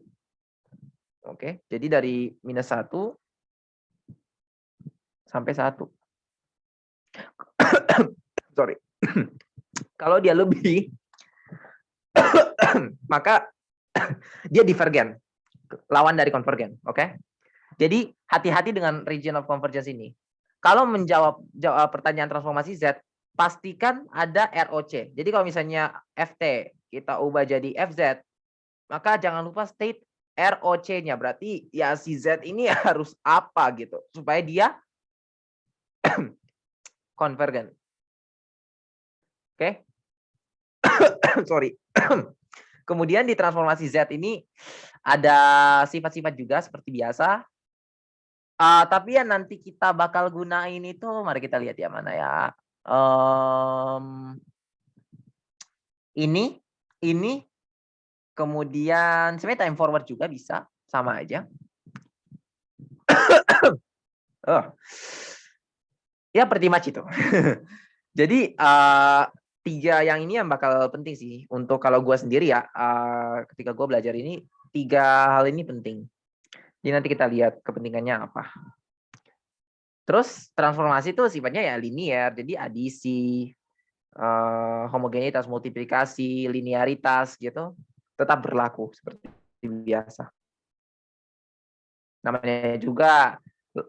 Oke, jadi dari -1 sampai 1. Sorry. Kalau dia lebih, maka dia divergen, lawan dari konvergen. Oke. Jadi hati-hati dengan region of convergence ini. Kalau menjawab pertanyaan transformasi Z, pastikan ada ROC. Jadi kalau misalnya FT kita ubah jadi FZ, maka jangan lupa state ROC-nya. Berarti ya si Z ini harus apa gitu supaya dia konvergen. Oke. Sorry. Kemudian di transformasi Z ini ada sifat-sifat juga seperti biasa. Tapi yang nanti kita bakal gunain itu, mari kita lihat ya mana ya. Ini, kemudian sebenarnya time forward juga bisa, sama aja. Ya pretty much itu. Jadi 3 yang ini yang bakal penting sih untuk kalau gue sendiri ya, ketika gue belajar ini 3 hal ini penting. Jadi nanti kita lihat kepentingannya apa. Terus transformasi itu sifatnya ya linier, jadi adisi, homogenitas, multiplikasi, linearitas gitu tetap berlaku seperti biasa. Namanya juga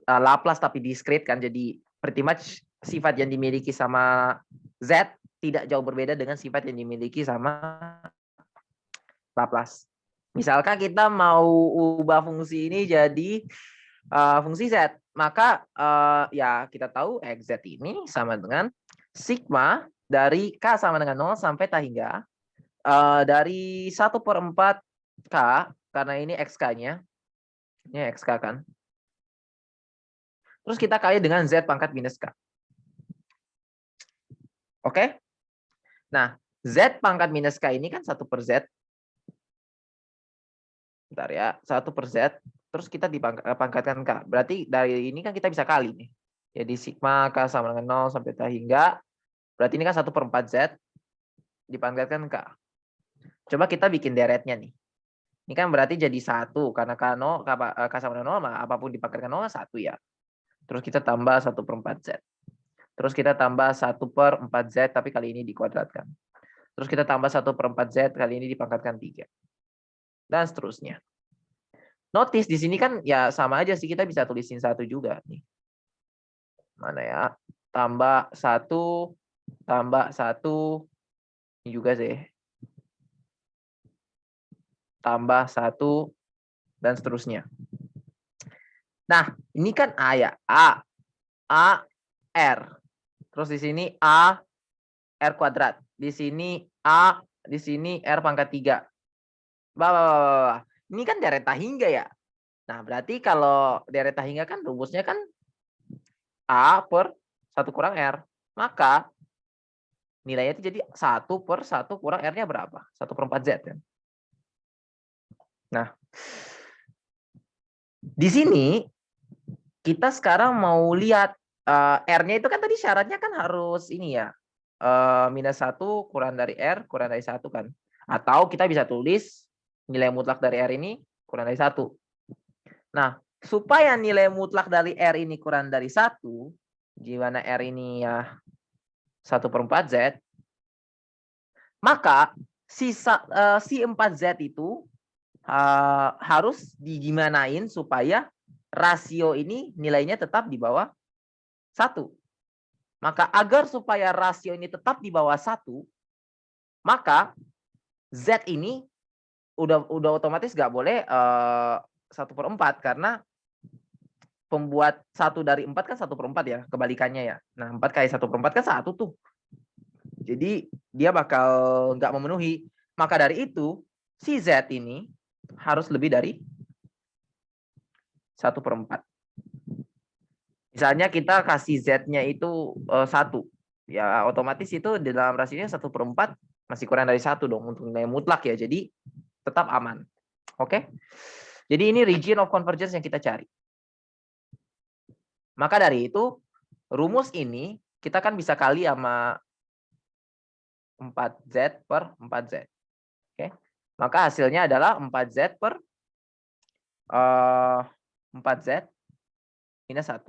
Laplace tapi discrete kan, jadi pretty much sifat yang dimiliki sama Z tidak jauh berbeda dengan sifat yang dimiliki sama Laplace. Misalkan kita mau ubah fungsi ini jadi fungsi Z, maka ya kita tahu XZ ini sama dengan sigma dari K sama dengan 0 sampai T hingga dari 1/4 K, karena ini XK-nya. Ini XK kan. Terus kita kali dengan Z pangkat minus K. Oke? Nah, Z pangkat minus K ini kan 1/Z. Bentar ya, 1/Z. Terus kita dipangkatkan K. Berarti dari ini kan kita bisa kali nih. Jadi sigma K sama dengan 0 sampai T hingga. Berarti ini kan 1/4 Z. Dipangkatkan K. Coba kita bikin deretnya nih. Ini kan berarti jadi 1. Karena K sama dengan 0, apapun dipangkatkan 0, 1 ya. Terus kita tambah 1/4 Z. Terus kita tambah 1/4 Z, tapi kali ini dikuadratkan. Terus kita tambah 1/4 Z, kali ini dipangkatkan 3. Dan seterusnya. Notice di sini kan ya sama aja sih, kita bisa tulisin 1 juga nih. Mana ya? Tambah 1, tambah 1. Ini juga sih. Tambah 1, dan seterusnya. Nah, ini kan A ya. A, R. Terus di sini A, R kuadrat. Di sini A, di sini R pangkat 3. Ini kan deret hingga ya. Nah, berarti kalau deret hingga kan rumusnya kan A per 1 kurang R. Maka nilainya itu jadi 1/1 kurang R-nya berapa? 1/4 Z kan. Nah, di sini kita sekarang mau lihat R-nya itu kan tadi syaratnya kan harus ini ya. -1 kurang dari R kurang dari 1 kan. Atau kita bisa tulis nilai mutlak dari R ini kurang dari 1. Nah, supaya nilai mutlak dari R ini kurang dari 1, di mana R ini ya 1/4 Z, maka si 4Z itu harus digimanain supaya rasio ini nilainya tetap di bawah 1. Maka agar supaya rasio ini tetap di bawah 1, maka Z ini udah otomatis nggak boleh 1/4 karena pembuat 1 dari 4 kan 1/4 ya, kebalikannya ya. Nah, 4 kali 1/4 kan 1 tuh. Jadi dia bakal nggak memenuhi. Maka dari itu si Z ini harus lebih dari 1/4. Misalnya kita kasih Z-nya itu 1. Ya otomatis itu di dalam rasionya 1/4 masih kurang dari 1 dong untuk nilai mutlak ya. Jadi tetap aman. Oke. Jadi ini region of convergence yang kita cari. Maka dari itu rumus ini kita kan bisa kali sama 4Z per 4Z. Oke. Maka hasilnya adalah 4Z per 4Z minus 1.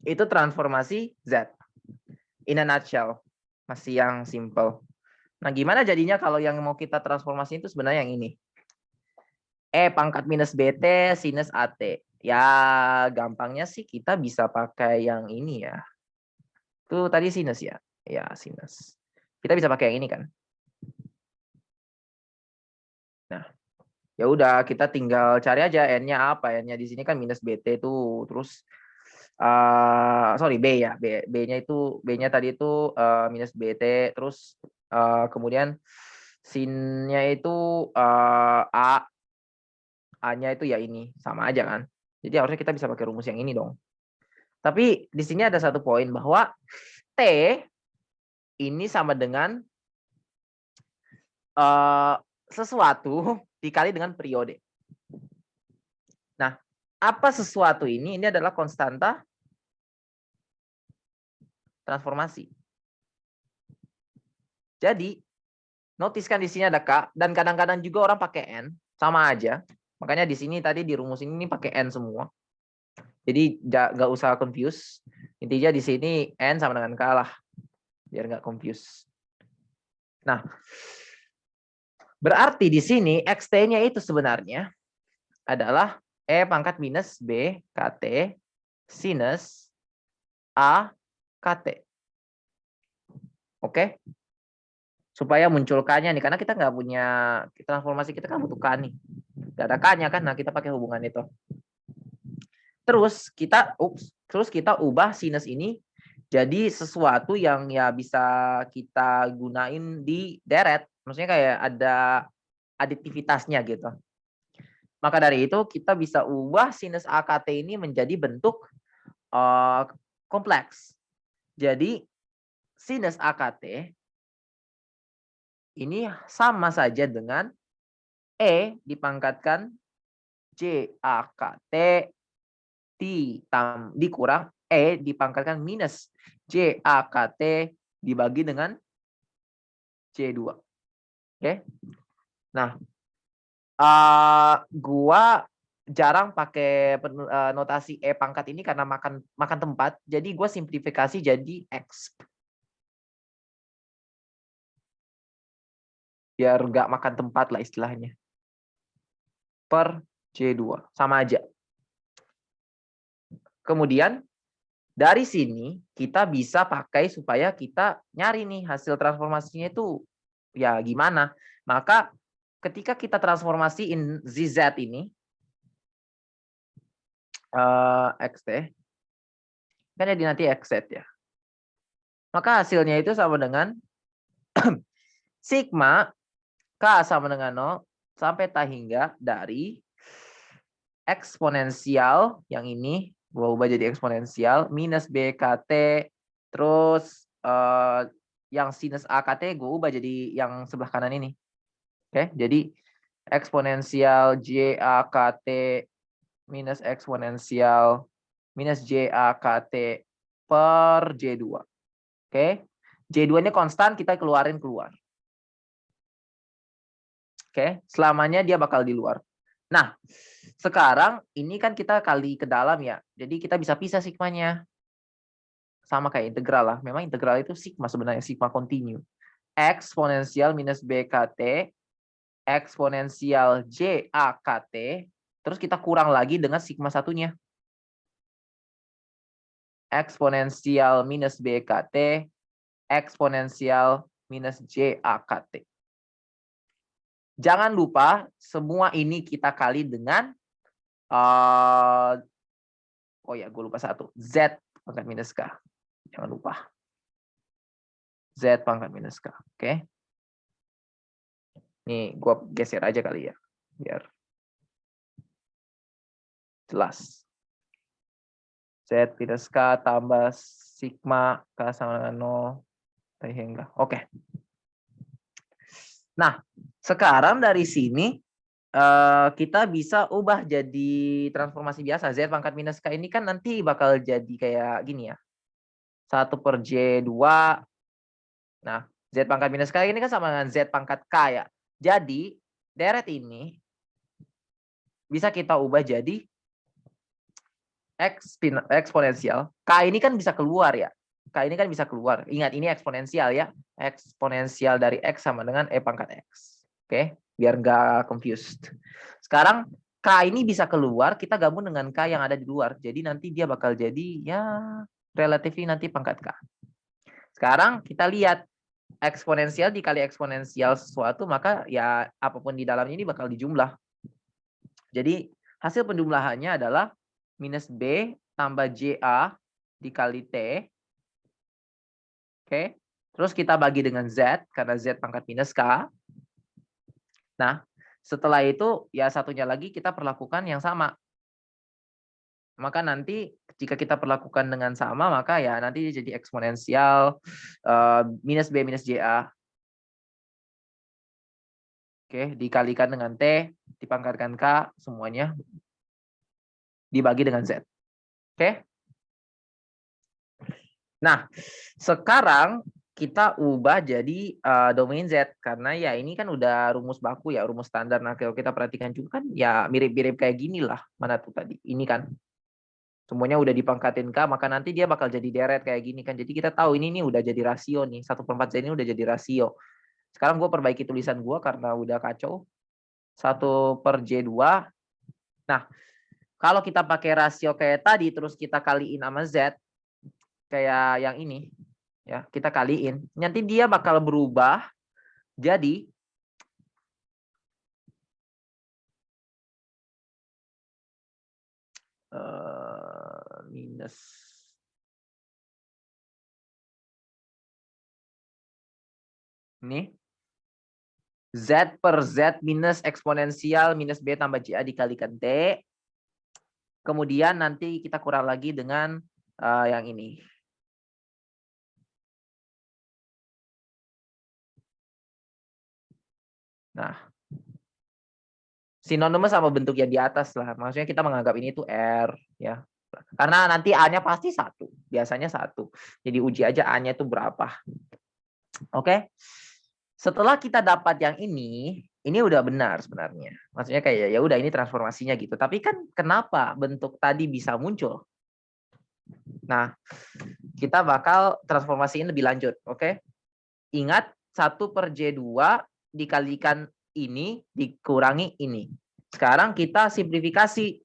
Itu transformasi Z. In a nutshell. Masih yang simple. Nah, gimana jadinya kalau yang mau kita transformasi itu sebenarnya yang ini. E pangkat minus BT sinus AT. Ya, gampangnya sih kita bisa pakai yang ini ya. Itu tadi sinus ya. Ya, sinus. Kita bisa pakai yang ini kan. Nah, ya udah kita tinggal cari aja N-nya apa. N-nya di sini kan minus BT tuh. Terus sorry B ya. B-nya itu B-nya tadi itu minus BT, terus kemudian sin-nya itu A. A-nya itu ya ini, sama aja kan. Jadi harusnya kita bisa pakai rumus yang ini dong. Tapi di sini ada satu poin bahwa T ini sama dengan sesuatu dikali dengan periode. Nah, apa sesuatu ini? Ini adalah konstanta transformasi. Jadi, notiskan di sini ada K, dan kadang-kadang juga orang pakai N, sama aja. Makanya di sini tadi di rumus ini pakai N semua. Jadi nggak usah confuse. Intinya di sini N sama dengan K lah. Biar nggak confuse. Nah, berarti di sini XT-nya itu sebenarnya adalah E pangkat minus B KT sinus A KT. Oke? Supaya muncul K-nya nih. Karena kita nggak punya transformasi, kita kan butuh K nih. Nggak ada K-nya kan, nah kita pakai hubungan itu. Terus kita ubah sinus ini jadi sesuatu yang ya bisa kita gunain di deret. Maksudnya kayak ada aditivitasnya gitu. Maka dari itu kita bisa ubah sinus AKT ini menjadi bentuk kompleks. Jadi sinus AKT ini sama saja dengan E dipangkatkan JAKT dikurang E dipangkatkan minus JAKT dibagi dengan C2. Oke. Nah, gua jarang pakai notasi E pangkat ini karena makan tempat. Jadi gua simplifikasi jadi X. Biar nggak makan tempat lah istilahnya. Per C2. Sama aja. Kemudian dari sini kita bisa pakai supaya kita nyari nih hasil transformasinya itu ya gimana. Maka ketika kita transformasiin ZZ ini XT kan jadi nanti XZ ya. Maka hasilnya itu sama dengan sigma K sama dengan 0 sampai tak hingga dari eksponensial yang ini gua ubah jadi eksponensial minus BKT terus yang sinus AKT gue ubah jadi yang sebelah kanan ini. Oke, jadi eksponensial JAKT minus eksponensial minus JAKT per J2. Oke, J2 ini konstan, kita keluar. Oke, selamanya dia bakal di luar. Nah, sekarang ini kan kita kali ke dalam ya. Jadi kita bisa pisah sigmanya. Sama kayak integral lah. Memang integral itu sigma sebenarnya, sigma kontinu. Eksponensial minus BKT, eksponensial JAKT, terus kita kurang lagi dengan sigma satunya. Eksponensial minus BKT, eksponensial minus JAKT. Jangan lupa semua ini kita kali dengan oh ya, gue lupa satu. Z pangkat minus K. Jangan lupa. Z pangkat minus K. Oke. Nih, gue geser aja kali ya. Biar jelas. Z minus K tambah sigma K sama dengan 0. Hingga. Oke. Nah, sekarang dari sini kita bisa ubah jadi transformasi biasa. Z pangkat minus K ini kan nanti bakal jadi kayak gini ya. 1/J2. Nah, Z pangkat minus K ini kan sama dengan Z pangkat K ya. Jadi, deret ini bisa kita ubah jadi eksponensial. K ini kan bisa keluar ya. K ini kan bisa keluar. Ingat, ini eksponensial ya. Eksponensial dari X sama dengan E pangkat X. Oke, biar nggak confused. Sekarang, K ini bisa keluar, kita gabung dengan K yang ada di luar. Jadi nanti dia bakal jadi ya relatively nanti pangkat K. Sekarang kita lihat eksponensial dikali eksponensial sesuatu, maka ya apapun di dalamnya ini bakal dijumlah. Jadi hasil penjumlahannya adalah minus B tambah JA dikali T. Oke. Terus kita bagi dengan Z, karena Z pangkat minus K. Nah, setelah itu ya satunya lagi kita perlakukan yang sama. Maka nanti jika kita perlakukan dengan sama, maka ya nanti jadi eksponensial minus B minus JA. Oke, dikalikan dengan T, dipangkatkan K, semuanya dibagi dengan Z. Oke. Nah, sekarang kita ubah jadi domain Z, karena ya ini kan udah rumus baku ya, rumus standar. Nah, kalau kita perhatikan juga kan ya mirip-mirip kayak gini lah. Mana tuh tadi? Ini kan. Semuanya udah dipangkatin K, maka nanti dia bakal jadi deret kayak gini kan. Jadi kita tahu ini nih udah jadi rasio nih. 1/4 Z ini udah jadi rasio. Sekarang gue perbaiki tulisan gue karena udah kacau. 1/J2. Nah, kalau kita pakai rasio kayak tadi, terus kita kaliin sama Z, kayak yang ini, ya kita kaliin. Nanti dia bakal berubah jadi minus ini Z per Z minus eksponensial minus B tambah JA dikalikan T. Kemudian nanti kita kurang lagi dengan yang ini. Nah, sinonimus sama bentuk yang di atas lah. Maksudnya kita menganggap ini tuh R ya. Karena nanti A-nya pasti 1. Biasanya 1. Jadi uji aja A-nya itu berapa. Oke. Setelah kita dapat yang ini udah benar sebenarnya. Maksudnya kayak ya udah ini transformasinya gitu. Tapi kan kenapa bentuk tadi bisa muncul? Nah, kita bakal transformasiin lebih lanjut, oke? Ingat 1/J2 dikalikan ini dikurangi ini. Sekarang kita simplifikasi.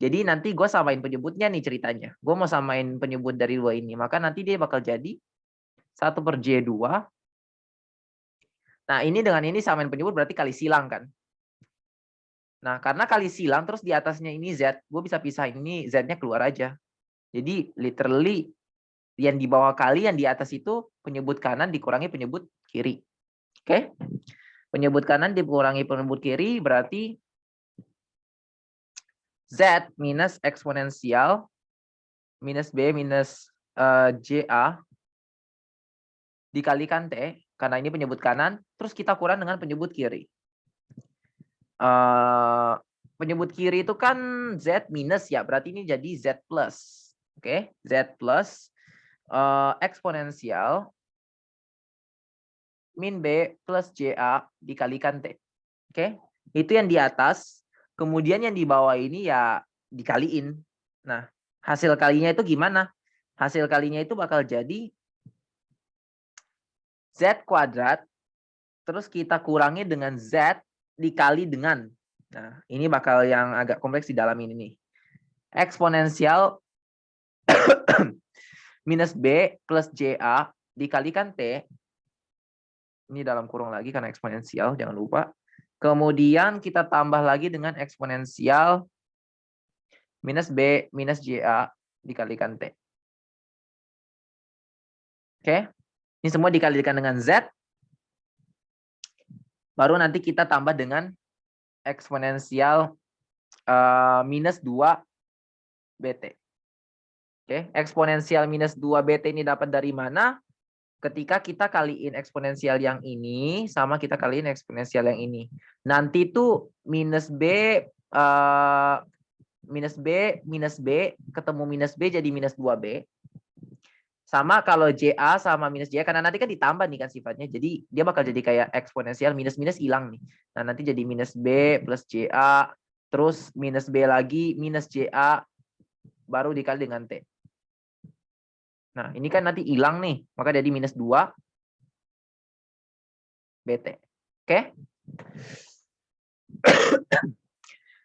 Jadi nanti gue samain penyebutnya nih ceritanya. Gue mau samain penyebut dari dua ini. Maka nanti dia bakal jadi 1/J2. Nah, ini dengan ini samain penyebut berarti kali silang kan. Nah, karena kali silang terus di atasnya ini Z, gue bisa pisahin ini Z-nya keluar aja. Jadi literally yang di bawah kali yang di atas itu penyebut kanan dikurangi penyebut kiri. Oke? Penyebut kanan dikurangi penyebut kiri berarti Z minus eksponensial minus B minus JA dikalikan T, karena ini penyebut kanan, terus kita kurang dengan penyebut kiri. Penyebut kiri itu kan Z minus ya, berarti ini jadi Z plus. Oke, Z plus eksponensial min B plus JA dikalikan T. Oke, itu yang di atas. Kemudian yang di bawah ini ya dikaliin. Nah, hasil kalinya itu gimana? Hasil kalinya itu bakal jadi Z kuadrat, terus kita kurangi dengan Z dikali dengan. Nah, ini bakal yang agak kompleks di dalam ini nih. Eksponensial minus B plus JA dikalikan T. Ini dalam kurung lagi karena eksponensial, jangan lupa. Kemudian kita tambah lagi dengan eksponensial minus B minus JA dikalikan T. Oke. Ini semua dikalikan dengan Z. Baru nanti kita tambah dengan eksponensial minus 2 BT. Oke, eksponensial minus 2 BT ini dapat dari mana? ketika kita kaliin eksponensial yang ini sama kita kaliin eksponensial yang ini. Nanti tuh minus B ketemu minus B jadi minus 2B. Sama kalau JA sama minus JA, karena nanti kan ditambah nih kan sifatnya. Jadi dia bakal jadi kayak eksponensial, minus-minus hilang nih. Nah nanti jadi minus B plus JA, terus minus B lagi, minus JA, baru dikali dengan T. Nah ini kan nanti hilang nih, maka jadi minus 2 BT. Oke?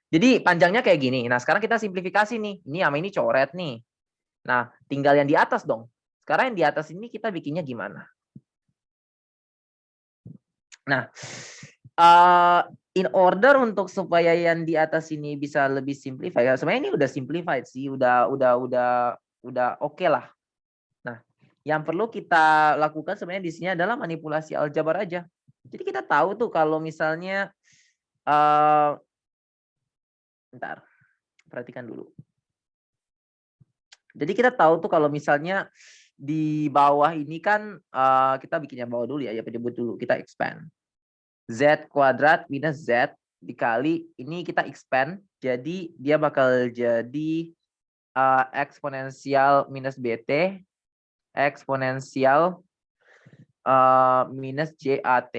Jadi panjangnya kayak gini. Nah sekarang kita simplifikasi nih. Ini sama ini coret nih. Nah tinggal yang di atas dong. Sekarang yang di atas ini kita bikinnya gimana? Nah, in order untuk supaya yang di atas ini bisa lebih simplified, sebenarnya ini udah simplified sih, udah oke lah. Nah, yang perlu kita lakukan sebenarnya di sini adalah manipulasi aljabar aja. Jadi kita tahu tuh kalau misalnya, bentar, perhatikan dulu. Jadi kita tahu tuh kalau misalnya di bawah ini kan kita bikin yang bawah dulu ya penyebut dulu, kita expand. Z kuadrat minus Z dikali, ini kita expand, jadi dia bakal jadi eksponensial minus BT, eksponensial minus JAT.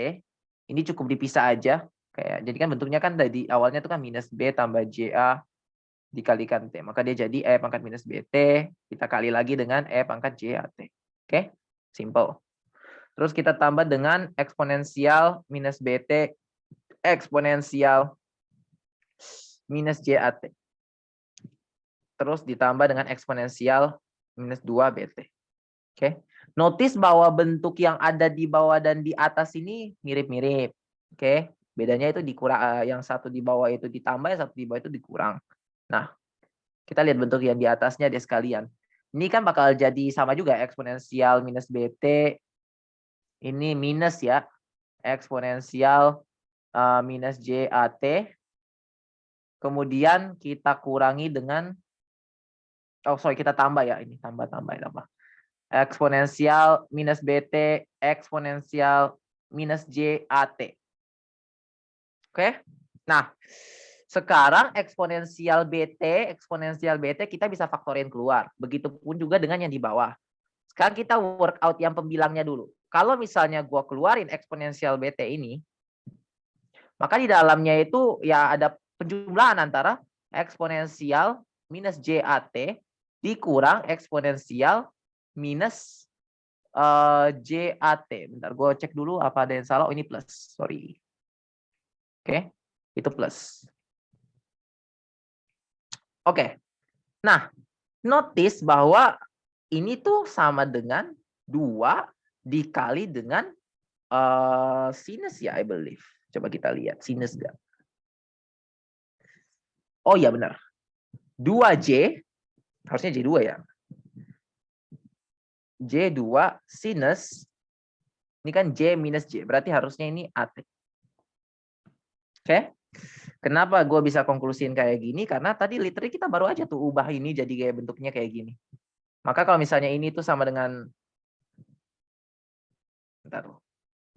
Ini cukup dipisah aja. Jadi kan bentuknya kan dari awalnya tuh kan minus B tambah JA dikalikan T. Maka dia jadi E pangkat minus BT, kita kali lagi dengan E pangkat JAT. Oke, simple. Terus kita tambah dengan eksponensial minus BT, eksponensial minus JAT. Terus ditambah dengan eksponensial minus 2 BT. Oke. Notice bahwa bentuk yang ada di bawah dan di atas ini mirip-mirip. Oke. Bedanya itu dikurang, yang satu di bawah itu ditambah, yang satu di bawah itu dikurang. Nah, kita lihat bentuk yang di atasnya dia sekalian. Ini kan bakal jadi sama juga eksponensial minus BT. Ini minus ya. Eksponensial minus JAT. Kemudian kita kurangi dengan, kita tambah ya. Ini tambahin apa? Eksponensial minus BT, eksponensial minus JAT. Oke. Nah, sekarang eksponensial BT kita bisa faktorin keluar. Begitupun juga dengan yang di bawah. Sekarang kita work out yang pembilangnya dulu. Kalau misalnya gua keluarin eksponensial BT ini, maka di dalamnya itu ya ada penjumlahan antara eksponensial minus JAT dikurang eksponensial minus JAT. Bentar, gue cek dulu apa ada yang salah. Oh, ini plus, sorry. Oke, itu plus. Oke, nah notice bahwa ini tuh sama dengan 2 dikali dengan sinus ya, I believe. Coba kita lihat sinus enggak. Oh iya benar. 2J, harusnya J2 ya. J2 sinus, ini kan J minus J, berarti harusnya ini AT. Oke. Kenapa gue bisa konklusiin kayak gini? Karena tadi literally kita baru aja tuh ubah ini jadi kayak bentuknya kayak gini. Maka kalau misalnya ini tuh sama dengan,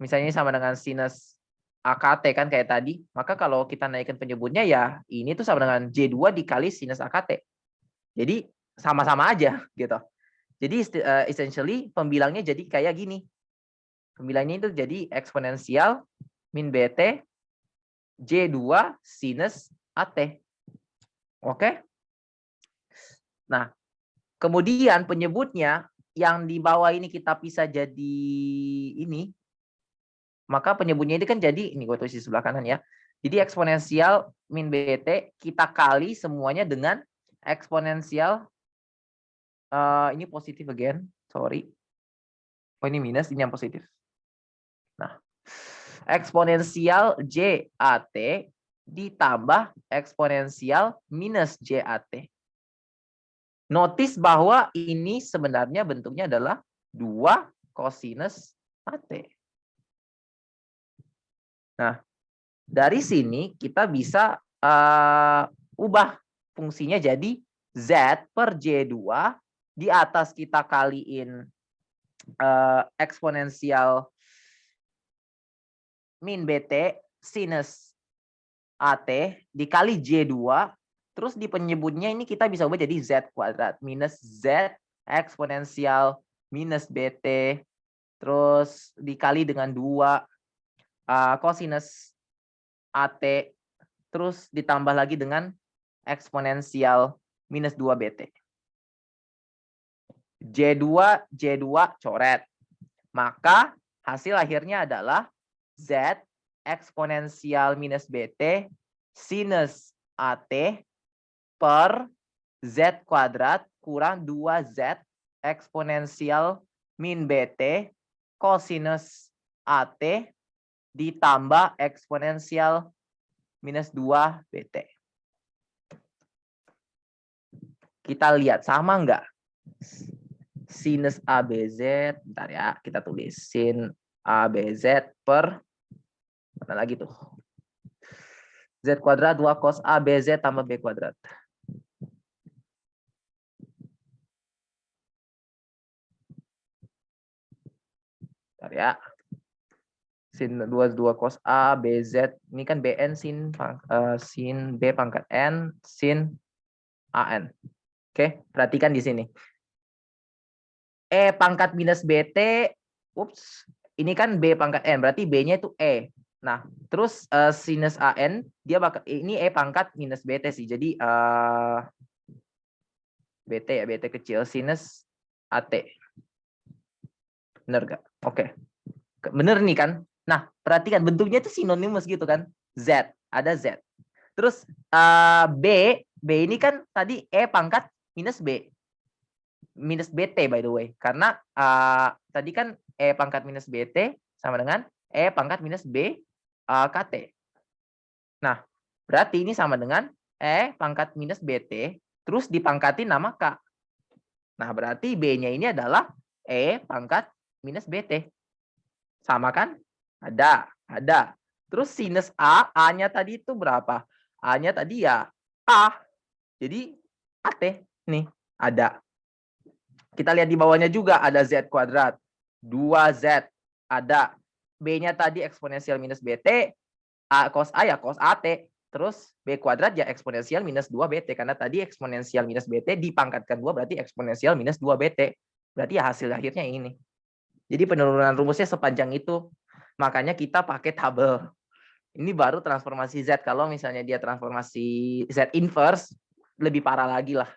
misalnya ini sama dengan sinus AKT kan kayak tadi, maka kalau kita naikkan penyebutnya ya ini tuh sama dengan J2 dikali sinus AKT. Jadi sama-sama aja gitu. Jadi essentially pembilangnya jadi kayak gini. Pembilangnya itu jadi eksponensial min BT J2 sinus AT. Oke? Nah, kemudian penyebutnya yang di bawah ini kita bisa jadi ini. Maka penyebutnya ini kan jadi, ini gue tulis di sebelah kanan ya. Jadi eksponensial min BT kita kali semuanya dengan eksponensial, ini positif again, sorry. Oh ini minus, ini yang positif. Nah, eksponensial JAT ditambah eksponensial minus JAT. Notice bahwa ini sebenarnya bentuknya adalah 2 kosinus AT. Nah, dari sini kita bisa ubah fungsinya jadi Z per J2, di atas kita kaliin eksponensial min BT sinus AT dikali J2, terus di penyebutnya ini kita bisa ubah jadi Z kuadrat minus Z eksponensial minus BT, terus dikali dengan 2 kosinus AT, terus ditambah lagi dengan eksponensial minus 2 BT. J2 coret. Maka hasil akhirnya adalah Z eksponensial minus BT sinus AT per Z kuadrat kurang 2Z eksponensial min BT kosinus AT ditambah eksponensial minus 2 BT. Kita lihat sama enggak? Sinus ABZ, bentar ya, kita tulis sin ABZ per, mana lagi tuh? Z kuadrat 2 cos ABZ tambah B kuadrat. Bentar ya. Sin 2 cos A, BZ, ini kan BN sin B pangkat N, sin AN. Oke, perhatikan di sini. E pangkat minus BT, ups, ini kan B pangkat N, berarti B-nya itu E. Nah, terus sinus AN, dia bakal, ini E pangkat minus BT sih, jadi BT ya, BT kecil, sinus AT. Bener gak? Oke. Bener nih kan? Nah, perhatikan bentuknya itu sinonimus gitu kan. Z, ada Z. Terus B ini kan tadi E pangkat minus B. Minus BT by the way. Karena tadi kan E pangkat minus BT sama dengan E pangkat minus B KT. Nah, berarti ini sama dengan E pangkat minus BT terus dipangkatin nama K. Nah, berarti B-nya ini adalah E pangkat minus BT. Sama kan? Ada. Terus sinus A-nya tadi itu berapa? A-nya tadi ya A. Jadi AT nih ada. Kita lihat di bawahnya juga ada Z kuadrat. 2Z ada. B-nya tadi eksponensial minus BT. Cos A ya cos AT. Terus B kuadrat ya eksponensial minus 2BT. Karena tadi eksponensial minus BT dipangkatkan 2 berarti eksponensial minus 2BT. Berarti ya hasil akhirnya ini. Jadi penurunan rumusnya sepanjang itu. Makanya kita pakai tabel. Ini baru transformasi Z. Kalau misalnya dia transformasi Z inverse, lebih parah lagi lah.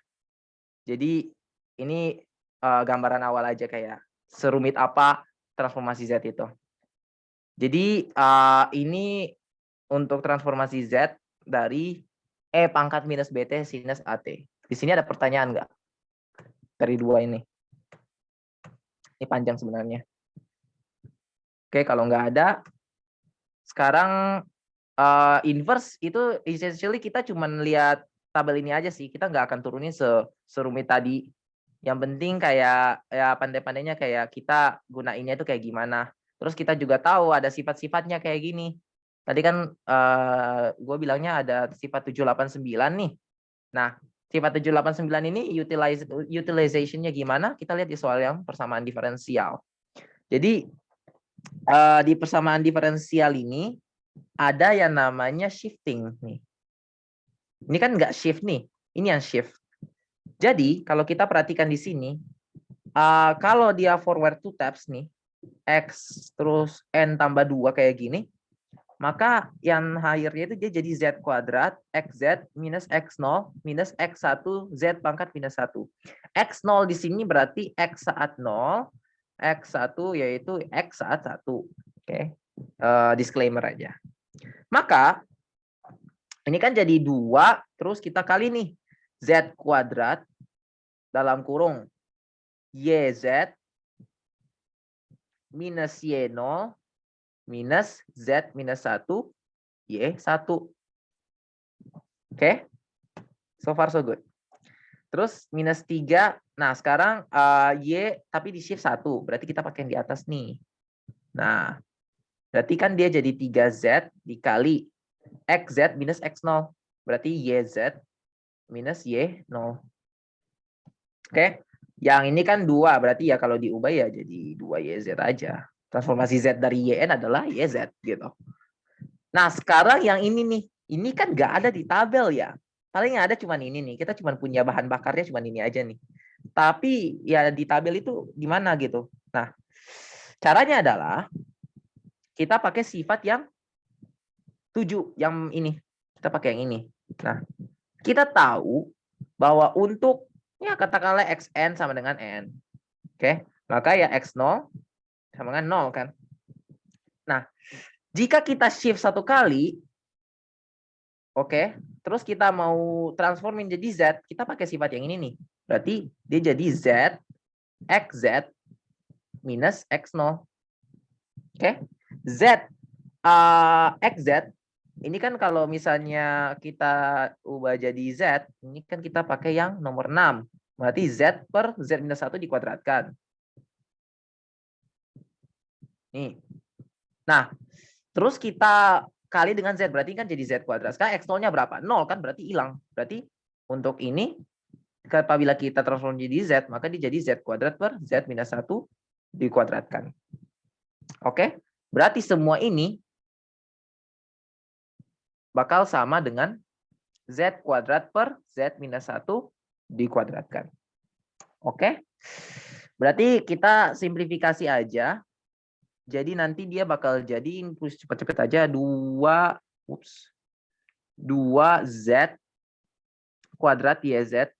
Jadi ini gambaran awal aja kayak serumit apa transformasi Z itu. Jadi ini untuk transformasi Z dari E pangkat minus BT sinus AT. Di sini ada pertanyaan nggak? Dari dua ini. Ini panjang sebenarnya. Oke, kalau nggak ada, sekarang inverse itu essentially kita cuma lihat tabel ini aja sih. Kita nggak akan turunin serumit tadi. Yang penting kayak ya pandai-pandainya kayak kita gunainnya itu kayak gimana. Terus kita juga tahu ada sifat-sifatnya kayak gini. Tadi kan gue bilangnya ada sifat 789 nih. Nah, sifat 789 ini utilization-nya gimana? Kita lihat di soal yang persamaan diferensial. Jadi di persamaan diferensial ini ada yang namanya shifting nih. Ini kan nggak shift nih, ini yang shift. Jadi kalau kita perhatikan di sini, kalau dia forward two steps nih, X terus N tambah 2 kayak gini, maka yang akhirnya itu dia jadi Z kuadrat, XZ minus X0 minus X1 Z pangkat minus 1. X0 di sini berarti X saat 0, X1 yaitu X saat 1. Oke, disclaimer aja. Maka ini kan jadi 2, terus kita kali nih Z kuadrat dalam kurung YZ minus Y0 minus Z minus 1 Y1. Oke, so far so good. Terus minus 3, nah sekarang Y tapi di shift 1, berarti kita pakai yang di atas nih. Nah, berarti kan dia jadi 3Z dikali XZ minus X0. Berarti YZ minus Y0. Oke, Yang ini kan 2, berarti ya kalau diubah ya jadi 2YZ aja. Transformasi Z dari YN adalah YZ gitu. Nah, sekarang yang ini nih, ini kan nggak ada di tabel ya. Paling yang ada cuma ini nih, kita cuma punya bahan bakarnya cuma ini aja nih. Tapi ya di tabel itu gimana gitu. Nah, caranya adalah kita pakai sifat yang 7, yang ini. Kita pakai yang ini. Nah, kita tahu bahwa untuk ya katakanlah xn sama dengan n. Oke, maka ya x0 sama dengan 0 kan. Nah, jika kita shift 1 kali, oke, terus kita mau transformin jadi z, kita pakai sifat yang ini nih. Berarti dia jadi z xz minus x0. Oke, z xz ini kan kalau misalnya kita ubah jadi z, ini kan kita pakai yang nomor 6. Berarti z per z minus 1 dikuadratkan. Nih. Nah, terus kita kali dengan z, berarti kan jadi z kuadrat. Sekarang x0-nya berapa? 0 kan, berarti hilang. Berarti untuk ini, apabila kita transform jadi z, maka dia jadi z kuadrat per z minus 1 dikuadratkan. Oke, berarti semua ini bakal sama dengan z kuadrat per z minus 1 dikuadratkan. Oke, berarti kita simplifikasi aja. Jadi nanti dia bakal jadi cepet-cepet aja 2z kuadrat YZ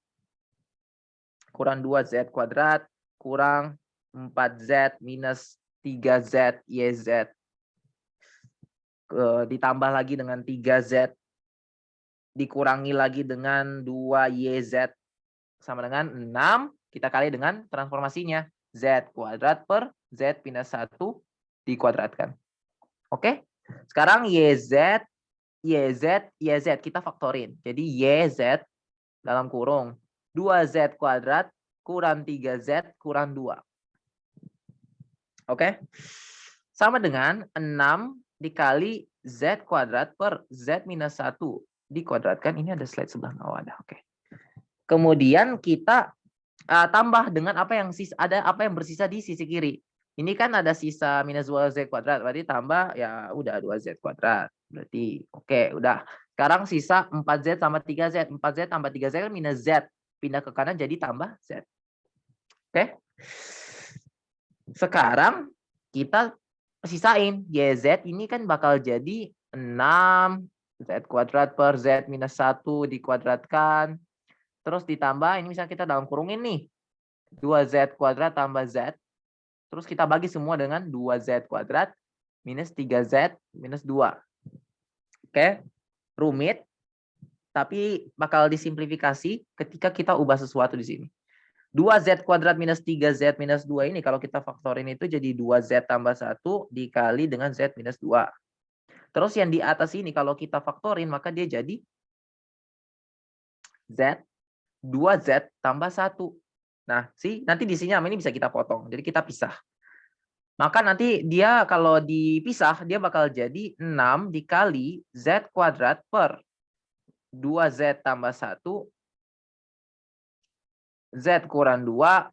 kurang 2z kuadrat kurang 4z minus 3z YZ ditambah lagi dengan 3z dikurangi lagi dengan 2YZ sama dengan 6, kita kali dengan transformasinya z kuadrat per z minus 1 dikuadratkan. Oke, sekarang YZ kita faktorin. Jadi YZ dalam kurung 2z kuadrat kurang 3z kurang 2. Oke, sama dengan 6 dikali z kuadrat per z minus 1 dikuadratkan. Ini ada slide sebelah bawah ada. Oke. Kemudian kita tambah dengan apa yang bersisa di sisi kiri. Ini kan ada sisa minus 2z kuadrat, berarti tambah ya udah 2z kuadrat. Berarti oke, udah. Sekarang sisa 4z sama 3z. 4z tambah 3z kan minus z. Pindah ke kanan jadi tambah z. Oke. Sekarang kita sisain YZ ini kan bakal jadi 6 z kuadrat per z minus 1 dikuadratkan. Terus ditambah ini misalnya kita dalam kurungin nih. 2z kuadrat tambah z. Terus kita bagi semua dengan 2z kuadrat minus 3z minus 2. Oke, rumit. Tapi bakal disimplifikasi ketika kita ubah sesuatu di sini. 2z kuadrat minus 3z minus 2 ini kalau kita faktorin itu jadi 2z tambah 1 dikali dengan z minus 2. Terus yang di atas ini kalau kita faktorin maka dia jadi z 2z tambah 1. Nah, nanti di sini ini bisa kita potong. Jadi kita pisah. Maka nanti dia kalau dipisah, dia bakal jadi 6 dikali z kuadrat per 2z tambah 1, z kurang 2,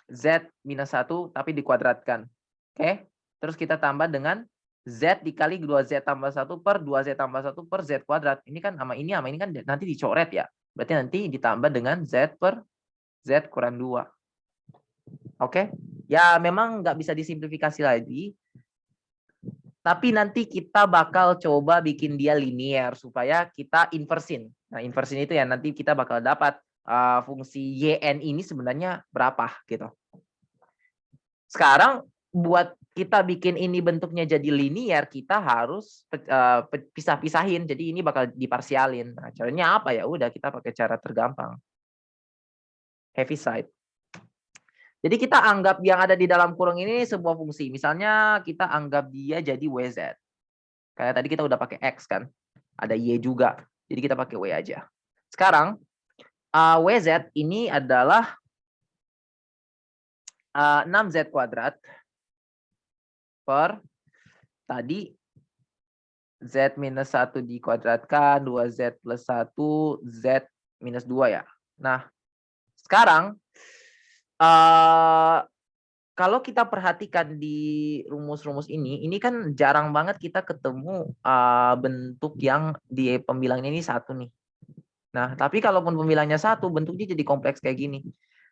z minus 1, tapi dikuadratkan. Oke, terus kita tambah dengan z dikali 2z tambah 1 per 2z tambah 1 per z kuadrat. Ini kan sama ini kan nanti dicoret ya. Berarti nanti ditambah dengan z per z kurang 2. Oke, ya memang nggak bisa disimplifikasi lagi. Tapi nanti kita bakal coba bikin dia linear supaya kita inversin. Nah, inversin itu ya nanti kita bakal dapat fungsi yn ini sebenarnya berapa gitu. Sekarang buat kita bikin ini bentuknya jadi linear, kita harus pisah-pisahin. Jadi ini bakal diparsialin. Nah, caranya apa ya? Udah kita pakai cara tergampang. Heaviside. Jadi kita anggap yang ada di dalam kurung ini sebuah fungsi. Misalnya kita anggap dia jadi WZ. Kayak tadi kita udah pakai X kan. Ada Y juga. Jadi kita pakai W aja. Sekarang WZ ini adalah 6Z kuadrat per tadi Z minus 1 dikuadratkan 2Z plus 1 Z minus 2 ya. Nah sekarang Kalau kita perhatikan di rumus-rumus ini kan jarang banget kita ketemu bentuk yang di pembilangnya ini satu nih. Nah, tapi kalaupun pembilangnya satu, bentuknya jadi kompleks kayak gini.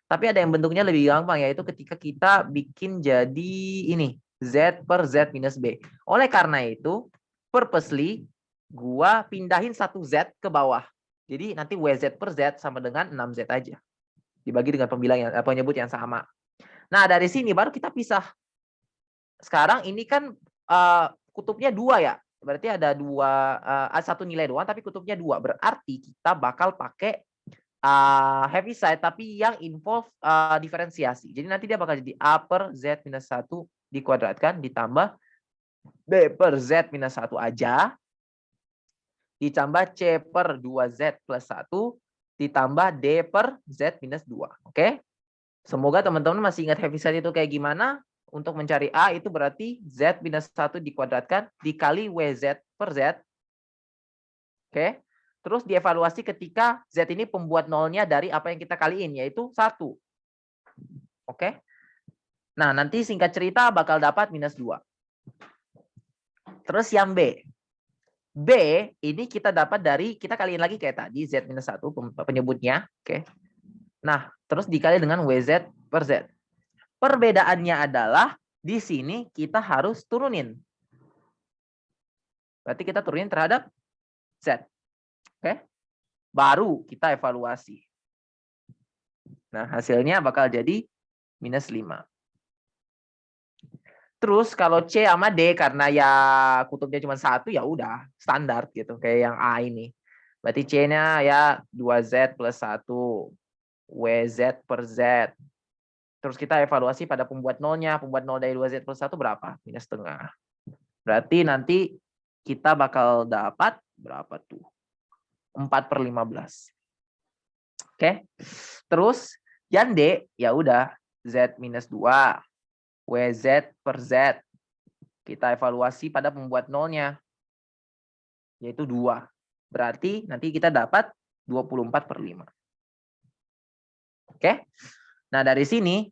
Tapi ada yang bentuknya lebih gampang, yaitu ketika kita bikin jadi ini, Z per Z minus B. Oleh karena itu, purposely, gua pindahin satu Z ke bawah. Jadi nanti WZ per Z sama dengan 6Z aja. Dibagi dengan pembilang yang penyebut yang sama. Nah, dari sini baru kita pisah. Sekarang ini kan kutubnya 2 ya. Berarti ada satu nilai doang tapi kutubnya 2. Berarti kita bakal pakai heavy side tapi yang involve diferensiasi. Jadi nanti dia bakal jadi A per Z minus 1 dikuadratkan ditambah B per Z minus 1 aja. Ditambah C per 2Z plus 1 ditambah D per Z minus 2. Oke? Semoga teman-teman masih ingat heavy side itu kayak gimana. Untuk mencari A itu berarti Z minus 1 dikuadratkan dikali WZ per Z. Oke. Terus dievaluasi ketika Z ini pembuat nolnya dari apa yang kita kaliin, yaitu 1. Oke. Nah, nanti singkat cerita bakal dapat minus 2. Terus yang B. B ini kita dapat dari, kita kaliin lagi kayak tadi, Z minus 1 penyebutnya. Oke. Nah, terus dikali dengan WZ per Z. Perbedaannya adalah di sini kita harus turunin. Berarti kita turunin terhadap Z. Oke. Baru kita evaluasi. Nah, hasilnya bakal jadi minus 5. Terus kalau C sama D karena ya kutubnya cuma 1 ya udah standar gitu kayak yang A ini. Berarti C-nya ya 2Z plus 1 WZ per Z. Terus kita evaluasi pada pembuat nolnya. Pembuat nol dari 2Z plus 1 berapa? Minus setengah. Berarti nanti kita bakal dapat berapa tuh? 4/15. Oke. Terus yang D ya udah Z minus 2. WZ per Z. Kita evaluasi pada pembuat nolnya. Yaitu 2. Berarti nanti kita dapat 24/5. Oke. Nah, dari sini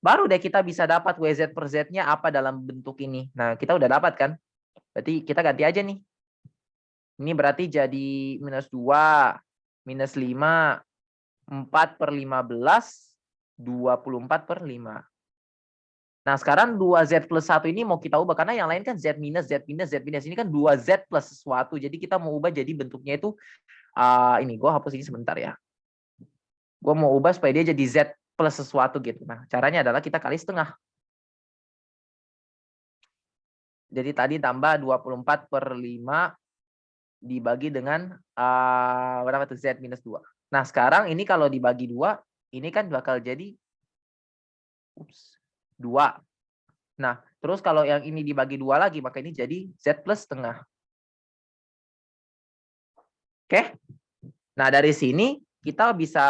baru deh kita bisa dapat WZ per Z-nya apa dalam bentuk ini. Nah, kita udah dapat kan? Berarti kita ganti aja nih. Ini berarti jadi minus 2, minus 5, 4/15, 24/5. Nah, sekarang 2Z plus 1 ini mau kita ubah. Karena yang lain kan Z minus, Z minus, Z minus. Ini kan 2Z plus sesuatu. Jadi kita mau ubah jadi bentuknya itu. Ini, gue hapus ini sebentar ya. Gue mau ubah supaya dia jadi Z plus sesuatu gitu. Nah, caranya adalah kita kali setengah. Jadi tadi tambah 24/5 dibagi dengan berapa tuh? Z minus 2. Nah, sekarang ini kalau dibagi 2, ini kan bakal jadi 2. Nah, terus kalau yang ini dibagi 2 lagi, maka ini jadi Z plus setengah. Oke? Nah, dari sini kita bisa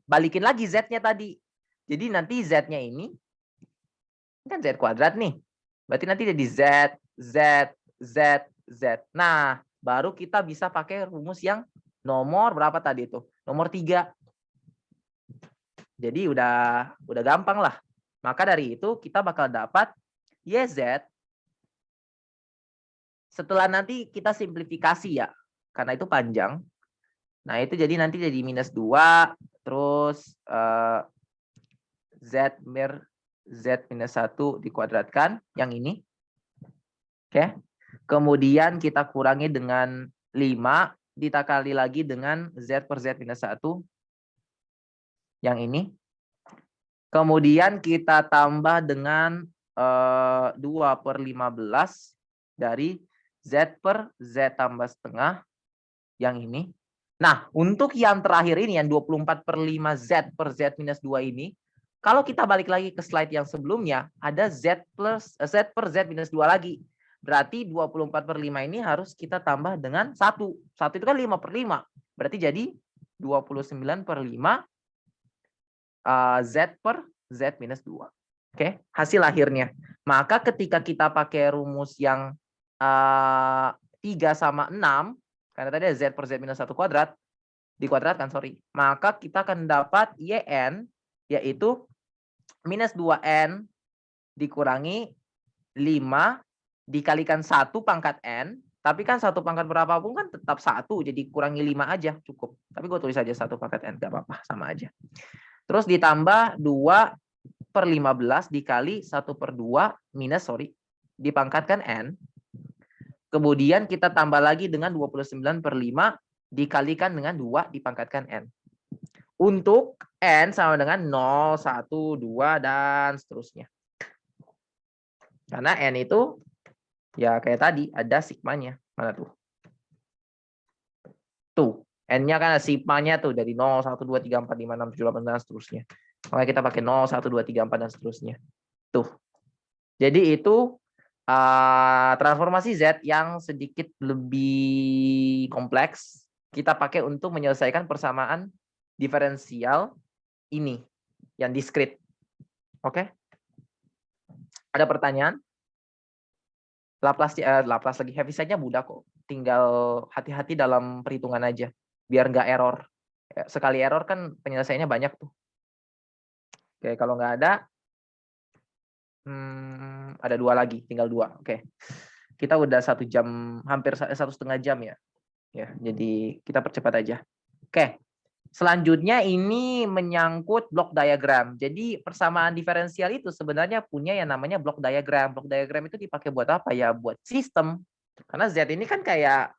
balikin lagi Z-nya tadi. Jadi nanti Z-nya ini kan Z kuadrat nih. Berarti nanti jadi Z, Z, Z, Z. Nah, baru kita bisa pakai rumus yang nomor berapa tadi itu? Nomor 3. Jadi udah gampang lah. Maka dari itu kita bakal dapat YZ. Setelah nanti kita simplifikasi ya. Karena itu panjang. Nah, itu jadi nanti jadi minus 2. Terus Z minus 1 dikuadratkan. Yang ini. Oke. Kemudian kita kurangi dengan 5. Dikali lagi dengan Z per Z minus 1. Yang ini. Kemudian kita tambah dengan 2/15 dari Z per Z tambah setengah. Yang ini. Nah, untuk yang terakhir ini, yang 24/5 Z per Z minus 2 ini, kalau kita balik lagi ke slide yang sebelumnya, ada Z per Z minus 2 lagi. Berarti 24/5 ini harus kita tambah dengan 1. 1 itu kan 5/5. Berarti jadi 29/5 Z per Z minus 2. Oke, hasil akhirnya. Maka ketika kita pakai rumus yang 3 sama 6, karena tadi ada Z per Z minus 1 kuadrat, dikuadratkan, sorry. Maka kita akan dapat YN yaitu minus 2n dikurangi 5 dikalikan 1 pangkat n, tapi kan 1 pangkat berapapun kan tetap 1, jadi kurangi 5 aja cukup. Tapi gue tulis aja 1 pangkat n, gak apa-apa, sama aja. Terus ditambah 2/15 dikali 1/2 minus, dipangkatkan n. Kemudian kita tambah lagi dengan 29/5 dikalikan dengan 2 dipangkatkan n. Untuk n sama dengan 0, 1, 2, dan seterusnya. Karena n itu ya kayak tadi ada sigmanya. Mana tuh? Tuh, n-nya kan ada sigmanya tuh dari 0, 1, 2, 3, 4, 5, 6, 7, 8, dan seterusnya. Makanya kita pakai 0, 1, 2, 3, 4, dan seterusnya. Tuh. Jadi itu transformasi Z yang sedikit lebih kompleks kita pakai untuk menyelesaikan persamaan diferensial ini yang diskrit. Oke? Ada pertanyaan? Laplace lagi heaviside-nya mudah kok. Tinggal hati-hati dalam perhitungan aja biar nggak error. Sekali error kan penyelesaiannya banyak tuh. Oke, kalau nggak ada 2 lagi, tinggal 2. Oke. Kita udah 1 jam, hampir 1,5 jam ya. Ya, jadi kita percepat aja. Oke. Selanjutnya ini menyangkut block diagram. Jadi persamaan diferensial itu sebenarnya punya yang namanya block diagram. Block diagram itu dipakai buat apa ya? Buat sistem. Karena Z ini kan kayak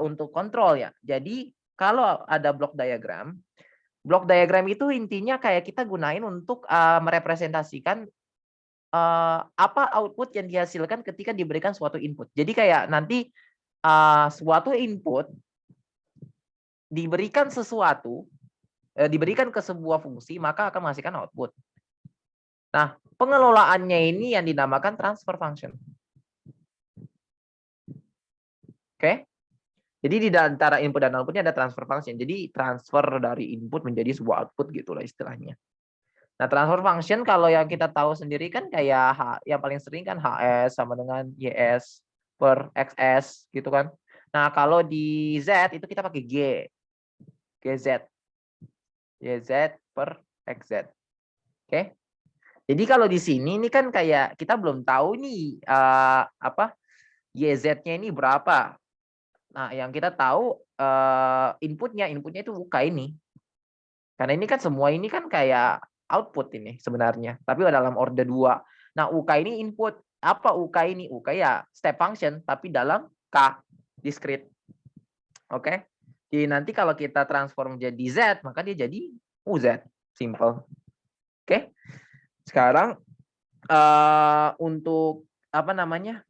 untuk kontrol ya. Jadi kalau ada block diagram itu intinya kayak kita gunain untuk merepresentasikan apa output yang dihasilkan ketika diberikan suatu input. Jadi kayak nanti suatu input diberikan diberikan ke sebuah fungsi, maka akan menghasilkan output. Nah, pengelolaannya ini yang dinamakan transfer function. Oke? Jadi di antara input dan outputnya ada transfer function. Jadi transfer dari input menjadi sebuah output gitulah istilahnya. Nah, transfer function kalau yang kita tahu sendiri kan kayak yang paling sering kan HS sama dengan YS per XS gitu kan. Nah, kalau di Z itu kita pakai GZ. YZ per XZ. Oke. Jadi kalau di sini ini kan kayak kita belum tahu nih YZ-nya ini berapa. Nah, yang kita tahu inputnya itu UK ini. Karena ini kan semua ini kan kayak output ini sebenarnya, tapi dalam order 2. Nah, UK ini input. Apa UK ini? UK ya step function, tapi dalam K, discrete. Oke. Jadi nanti kalau kita transform jadi Z, maka dia jadi UZ. Simple. Oke. Sekarang untuk apa namanya?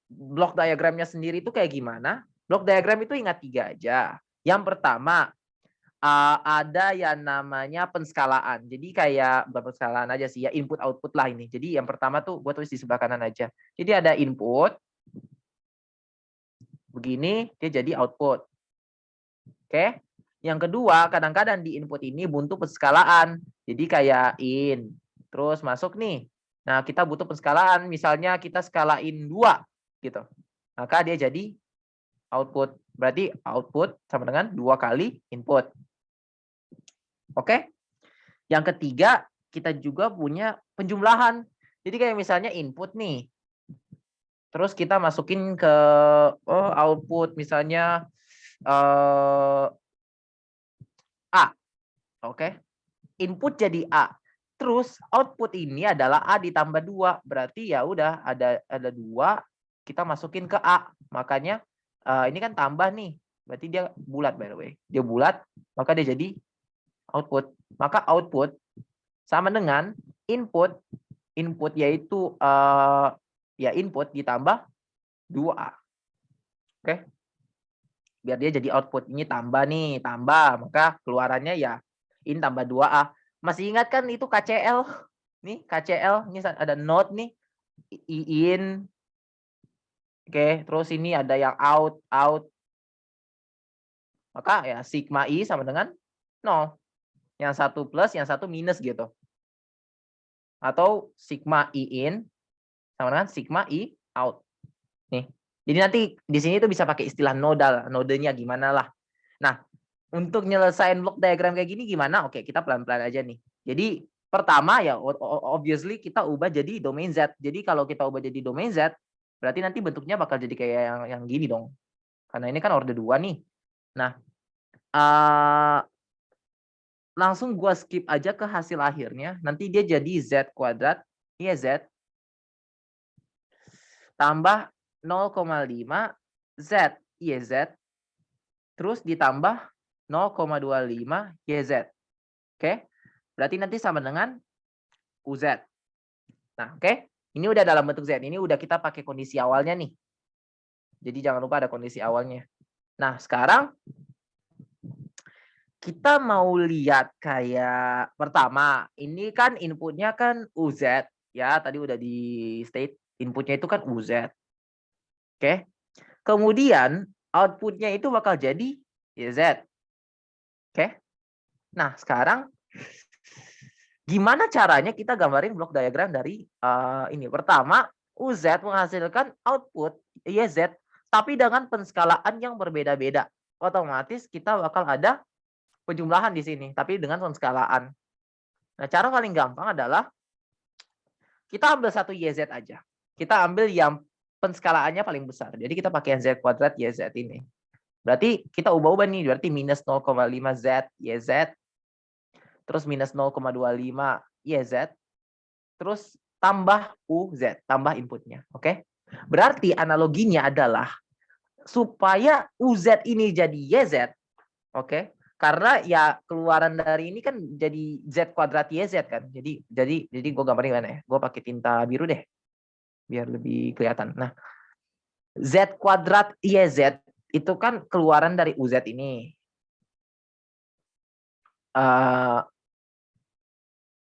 Block diagramnya sendiri itu kayak gimana? Block diagram itu ingat 3 aja. Yang pertama, ada yang namanya penskalaan. Jadi kayak bukan penskalaan aja sih ya, input output lah ini. Jadi yang pertama tuh gue tulis di sebelah kanan aja. Jadi ada input begini, dia jadi output. Oke. Yang kedua, kadang-kadang di input ini butuh penskalaan. Jadi kayak in, terus masuk nih. Nah, kita butuh penskalaan, misalnya kita skalain 2 gitu. Maka dia jadi output. Berarti output sama dengan 2 kali input. Oke. Yang ketiga, kita juga punya penjumlahan. Jadi kayak misalnya input nih. Terus kita masukin ke output misalnya A. Oke. Input jadi A. Terus output ini adalah A ditambah 2. Berarti ya udah ada 2, kita masukin ke A. Makanya ini kan tambah nih. Berarti dia bulat by the way. Dia bulat, maka dia jadi output. Maka output sama dengan input. Input yaitu ya input ditambah 2A. Oke. Biar dia jadi output. Ini tambah nih, tambah. Maka keluarannya ya in tambah 2A. Masih ingat kan itu KCL? Nih KCL, ini ada node nih. In. Oke, terus ini ada yang out. Maka ya sigma I sama dengan 0. Yang satu plus, yang satu minus gitu. Atau sigma I in sama dengan sigma I out. Nih. Jadi nanti di sini tuh bisa pakai istilah nodal, nodenya gimana lah. Nah, untuk nyelesain block diagram kayak gini gimana? Oke, kita pelan-pelan aja nih. Jadi pertama ya obviously kita ubah jadi domain Z. Jadi kalau kita ubah jadi domain Z, berarti nanti bentuknya bakal jadi kayak yang gini dong. Karena ini kan order 2 nih. Nah, langsung gua skip aja ke hasil akhirnya. Nanti dia jadi Z kuadrat YZ tambah 0,5 Z YZ terus ditambah 0,25 YZ. Oke. Berarti nanti sama dengan UZ. Nah, oke. Ini udah dalam bentuk Z. Ini udah kita pakai kondisi awalnya nih. Jadi jangan lupa ada kondisi awalnya. Nah, sekarang kita mau lihat kayak pertama, ini kan inputnya kan UZ ya, tadi udah di state inputnya itu kan UZ. Oke. Kemudian outputnya itu bakal jadi YZ. Oke. Nah, sekarang gimana caranya kita gambarin block diagram dari ini? Pertama, UZ menghasilkan output YZ tapi dengan penskalaan yang berbeda-beda. Otomatis kita bakal ada penjumlahan di sini, tapi dengan penskalaan. Nah, cara paling gampang adalah kita ambil satu YZ aja. Kita ambil yang penskalaannya paling besar. Jadi kita pakai Z kuadrat YZ ini. Berarti kita ubah-ubah nih, berarti minus 0,5 Z YZ, terus minus 0,25 YZ, terus tambah UZ, tambah inputnya. Oke? Berarti analoginya adalah supaya UZ ini jadi YZ, oke? Karena ya keluaran dari ini kan jadi Z kuadrat YZ kan. Jadi gue gambarin gimana ya? Gue pakai tinta biru deh. Biar lebih kelihatan. Nah, Z kuadrat YZ itu kan keluaran dari UZ ini.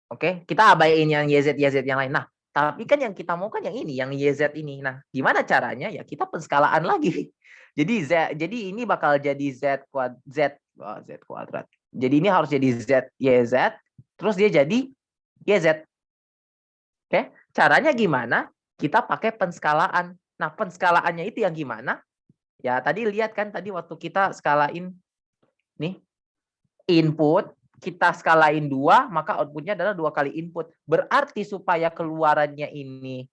Oke, kita abaiin yang YZ yang lain. Nah, tapi kan yang kita mau kan yang ini, yang YZ ini. Nah, gimana caranya? Ya kita penskalaan lagi. Jadi ini bakal jadi Z kuadrat. Jadi ini harus jadi Z YZ, terus dia jadi YZ. Oke, caranya gimana? Kita pakai penskalaan. Nah, penskalaannya itu yang gimana? Ya, tadi lihat kan tadi waktu kita skalain nih input kita skalain 2, maka outputnya adalah 2 kali input. Berarti supaya keluarannya ini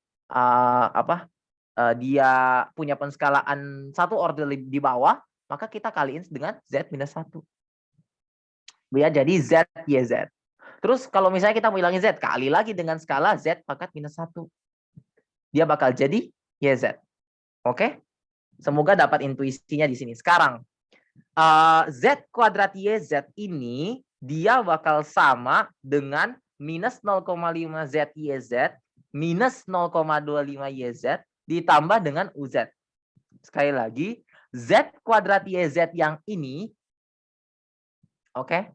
dia punya penskalaan 1 order di bawah, maka kita kaliin dengan Z minus 1. Ya, jadi Z YZ. Terus kalau misalnya kita mau hilangin Z, kali lagi dengan skala Z pangkat minus 1. Dia bakal jadi YZ. Oke? Semoga dapat intuisinya di sini. Sekarang, Z kuadrat YZ ini dia bakal sama dengan minus 0,5 Z YZ minus 0,25 YZ ditambah dengan UZ. Sekali lagi, Z kuadrat YZ yang ini, oke,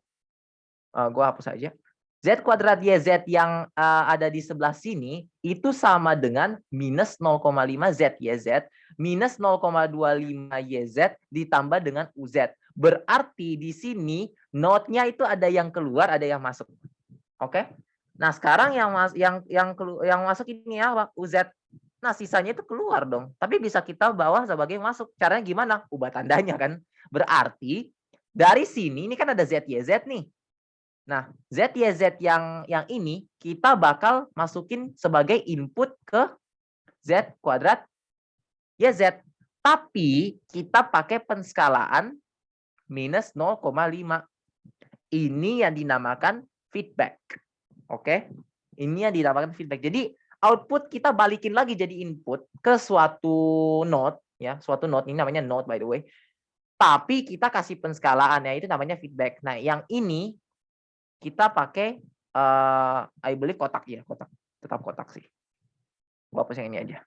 gue hapus aja. Z kuadrat YZ yang ada di sebelah sini itu sama dengan minus 0,5 Z YZ minus 0,25 YZ ditambah dengan UZ. Berarti di sini node-nya itu ada yang keluar, ada yang masuk. Oke? Nah, sekarang yang masuk ini apa? UZ. Nah, sisanya itu keluar dong. Tapi bisa kita bawa sebagai masuk. Caranya gimana? Ubah tandanya kan. Berarti dari sini ini kan ada ZYZ nih. Nah, ZYZ yang ini kita bakal masukin sebagai input ke Z kuadrat YZ. Tapi kita pakai penskalaan minus 0,5. Ini yang dinamakan feedback. Oke? Ini yang dinamakan feedback. Jadi output kita balikin lagi jadi input ke suatu node. Ya, suatu node. Ini namanya node by the way. Tapi kita kasih penskalaan. Ya, itu namanya feedback. Nah, yang ini kita pakai, I believe kotak ya. Kotak. Tetap kotak sih. Gua hapus yang ini aja.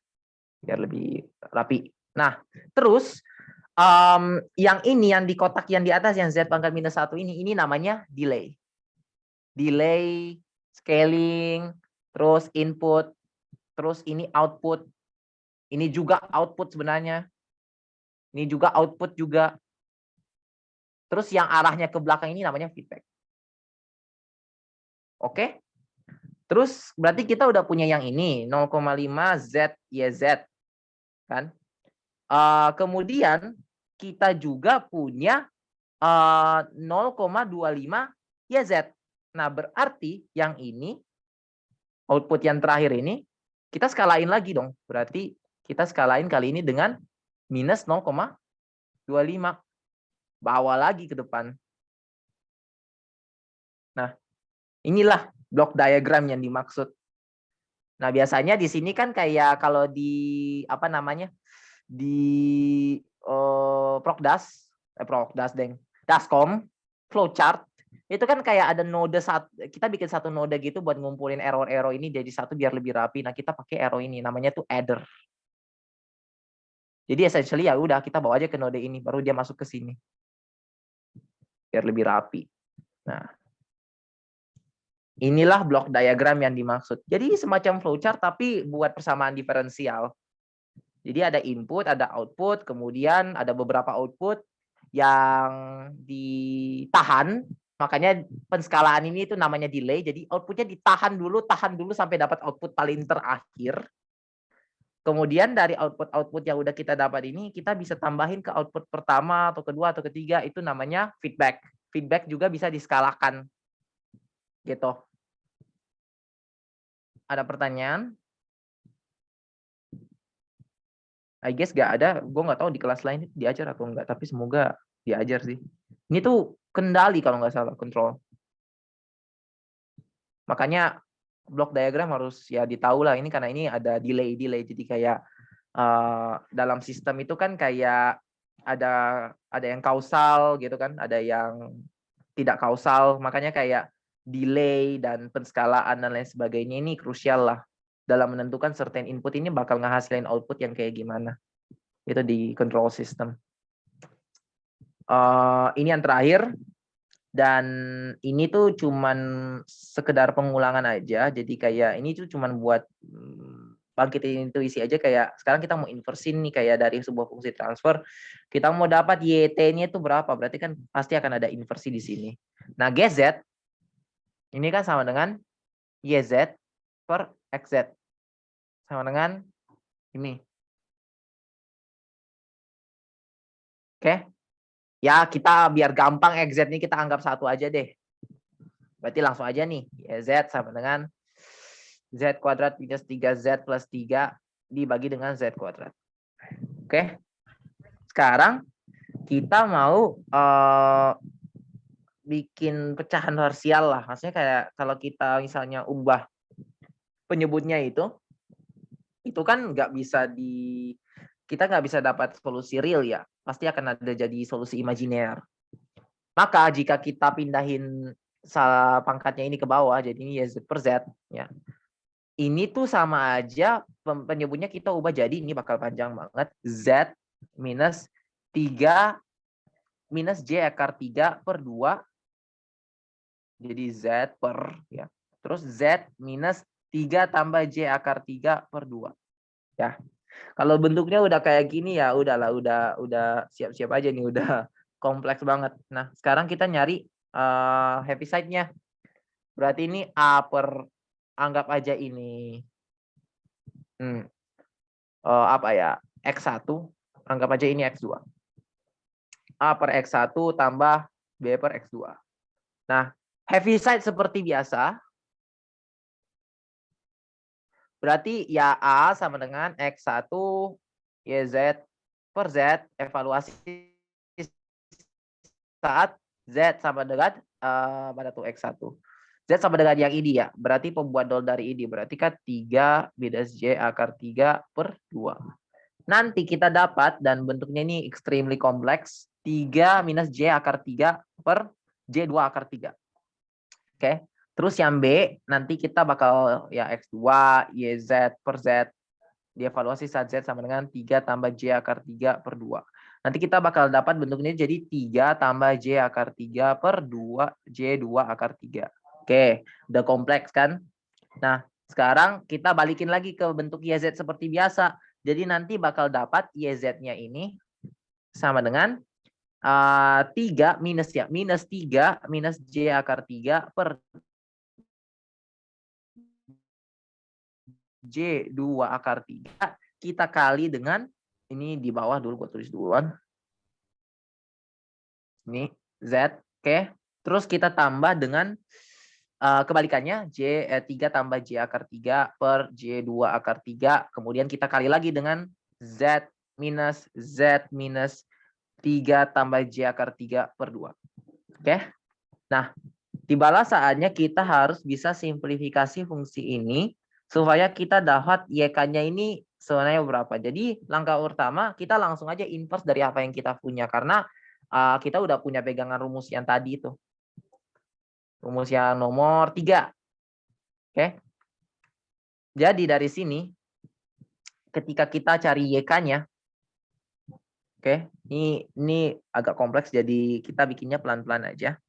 Biar lebih rapi. Nah, terus yang ini yang di kotak yang di atas yang Z pangkat minus 1 ini namanya delay. Delay, scaling, terus input, terus ini output. Ini juga output sebenarnya. Ini juga output juga. Terus yang arahnya ke belakang ini namanya feedback. Oke? Terus berarti kita udah punya yang ini 0,5 Z YZ kan? Kemudian kita juga punya 0,25 YZ. Nah, berarti yang ini, output yang terakhir ini, kita skalain lagi dong. Berarti kita skalain kali ini dengan minus 0,25. Bawa lagi ke depan. Nah, inilah block diagram yang dimaksud. Nah, biasanya di sini kan kayak kalau di apa namanya? Di Dascom, flowchart itu kan kayak ada node kita bikin satu node gitu buat ngumpulin error-error ini jadi satu biar lebih rapi. Nah, kita pakai arrow ini namanya tuh adder. Jadi essentially ya udah kita bawa aja ke node ini baru dia masuk ke sini. Biar lebih rapi. Nah, inilah block diagram yang dimaksud. Jadi semacam flowchart tapi buat persamaan diferensial. Jadi ada input, ada output, kemudian ada beberapa output yang ditahan. Makanya penskalaan ini itu namanya delay. Jadi outputnya tahan dulu sampai dapat output paling terakhir. Kemudian dari output yang udah kita dapat ini, kita bisa tambahin ke output pertama atau kedua atau ketiga, itu namanya feedback. Feedback juga bisa diskalakan. Gitu. Ada pertanyaan? I guess gak ada, gue nggak tahu di kelas lain diajar atau enggak, tapi semoga diajar sih. Ini tuh kendali kalau nggak salah, control. Makanya block diagram harus ya ditahu lah ini karena ini ada delay. Jadi kayak dalam sistem itu kan kayak ada yang kausal gitu kan, ada yang tidak kausal. Makanya kayak delay dan penskalaan dan lain sebagainya ini krusial lah dalam menentukan certain input ini bakal ngehasilin output yang kayak gimana. Itu di control system. Ini yang terakhir. Dan ini tuh cuman sekedar pengulangan aja. Jadi kayak ini tuh cuman buat bangkitin intuisi aja. Kayak sekarang kita mau inversin nih kayak dari sebuah fungsi transfer. Kita mau dapat YT-nya itu berapa. Berarti kan pasti akan ada inversi di sini. Nah GZ ini kan sama dengan YZ per XZ. Sama dengan ini. Oke. Ya kita biar gampang XZ ini kita anggap satu aja deh. Berarti langsung aja nih. YZ sama dengan Z kuadrat minus 3Z plus 3 dibagi dengan Z kuadrat. Oke. Sekarang kita mau bikin pecahan parsial lah. Maksudnya kayak kalau kita misalnya ubah penyebutnya itu kan nggak bisa kita nggak bisa dapat solusi real ya. Pasti akan ada jadi solusi imajiner. Maka jika kita pindahin pangkatnya ini ke bawah, jadi ini ya Z per Z. Ya. Ini tuh sama aja penyebutnya kita ubah jadi ini bakal panjang banget. Z minus 3 minus J akar 3 per 2. Jadi Z per ya. Terus Z minus 3 tambah J akar 3 per 2. Ya. Kalau bentuknya udah kayak gini ya udahlah udah siap-siap aja nih udah kompleks banget. Nah, sekarang kita nyari happy side-nya. Berarti ini A per anggap aja ini apa ya? X1, anggap aja ini X2. A per X1 tambah B per X2. Nah, heavy side seperti biasa. Berarti ya A sama dengan X1 YZ per Z, evaluasi saat Z sama dengan pada tuh X1. Z sama dengan yang ini ya. Berarti pembuat dol dari ini. Berarti kan 3 minus J akar 3 per 2. Nanti kita dapat, dan bentuknya ini extremely complex, 3 minus J akar 3 per J2 akar 3. Oke. Terus yang B, nanti kita bakal ya X2, YZ per Z. Dievaluasi saat Z sama dengan 3 tambah J akar 3 per 2. Nanti kita bakal dapat bentuknya jadi 3 tambah J akar 3 per 2 J2 akar 3. Oke, udah kompleks kan? Nah, sekarang kita balikin lagi ke bentuk YZ seperti biasa. Jadi nanti bakal dapat YZ-nya ini sama dengan 3 minus ya. Minus 3 minus J akar 3 per J2 akar 3. Kita kali dengan, ini di bawah dulu, gue tulis duluan. Ini Z, oke. Terus kita tambah dengan kebalikannya, 3 tambah J akar 3 per J2 akar 3. Kemudian kita kali lagi dengan Z minus 3 tambah J akar 3 per 2. Oke. Nah, tibalah saatnya kita harus bisa simplifikasi fungsi ini supaya kita dapat YK-nya ini sebenarnya berapa. Jadi langkah pertama kita langsung aja inverse dari apa yang kita punya karena kita udah punya pegangan rumus yang tadi itu. Rumus yang nomor 3. Oke. Jadi dari sini ketika kita cari YK-nya, oke, ini agak kompleks jadi kita bikinnya pelan-pelan aja.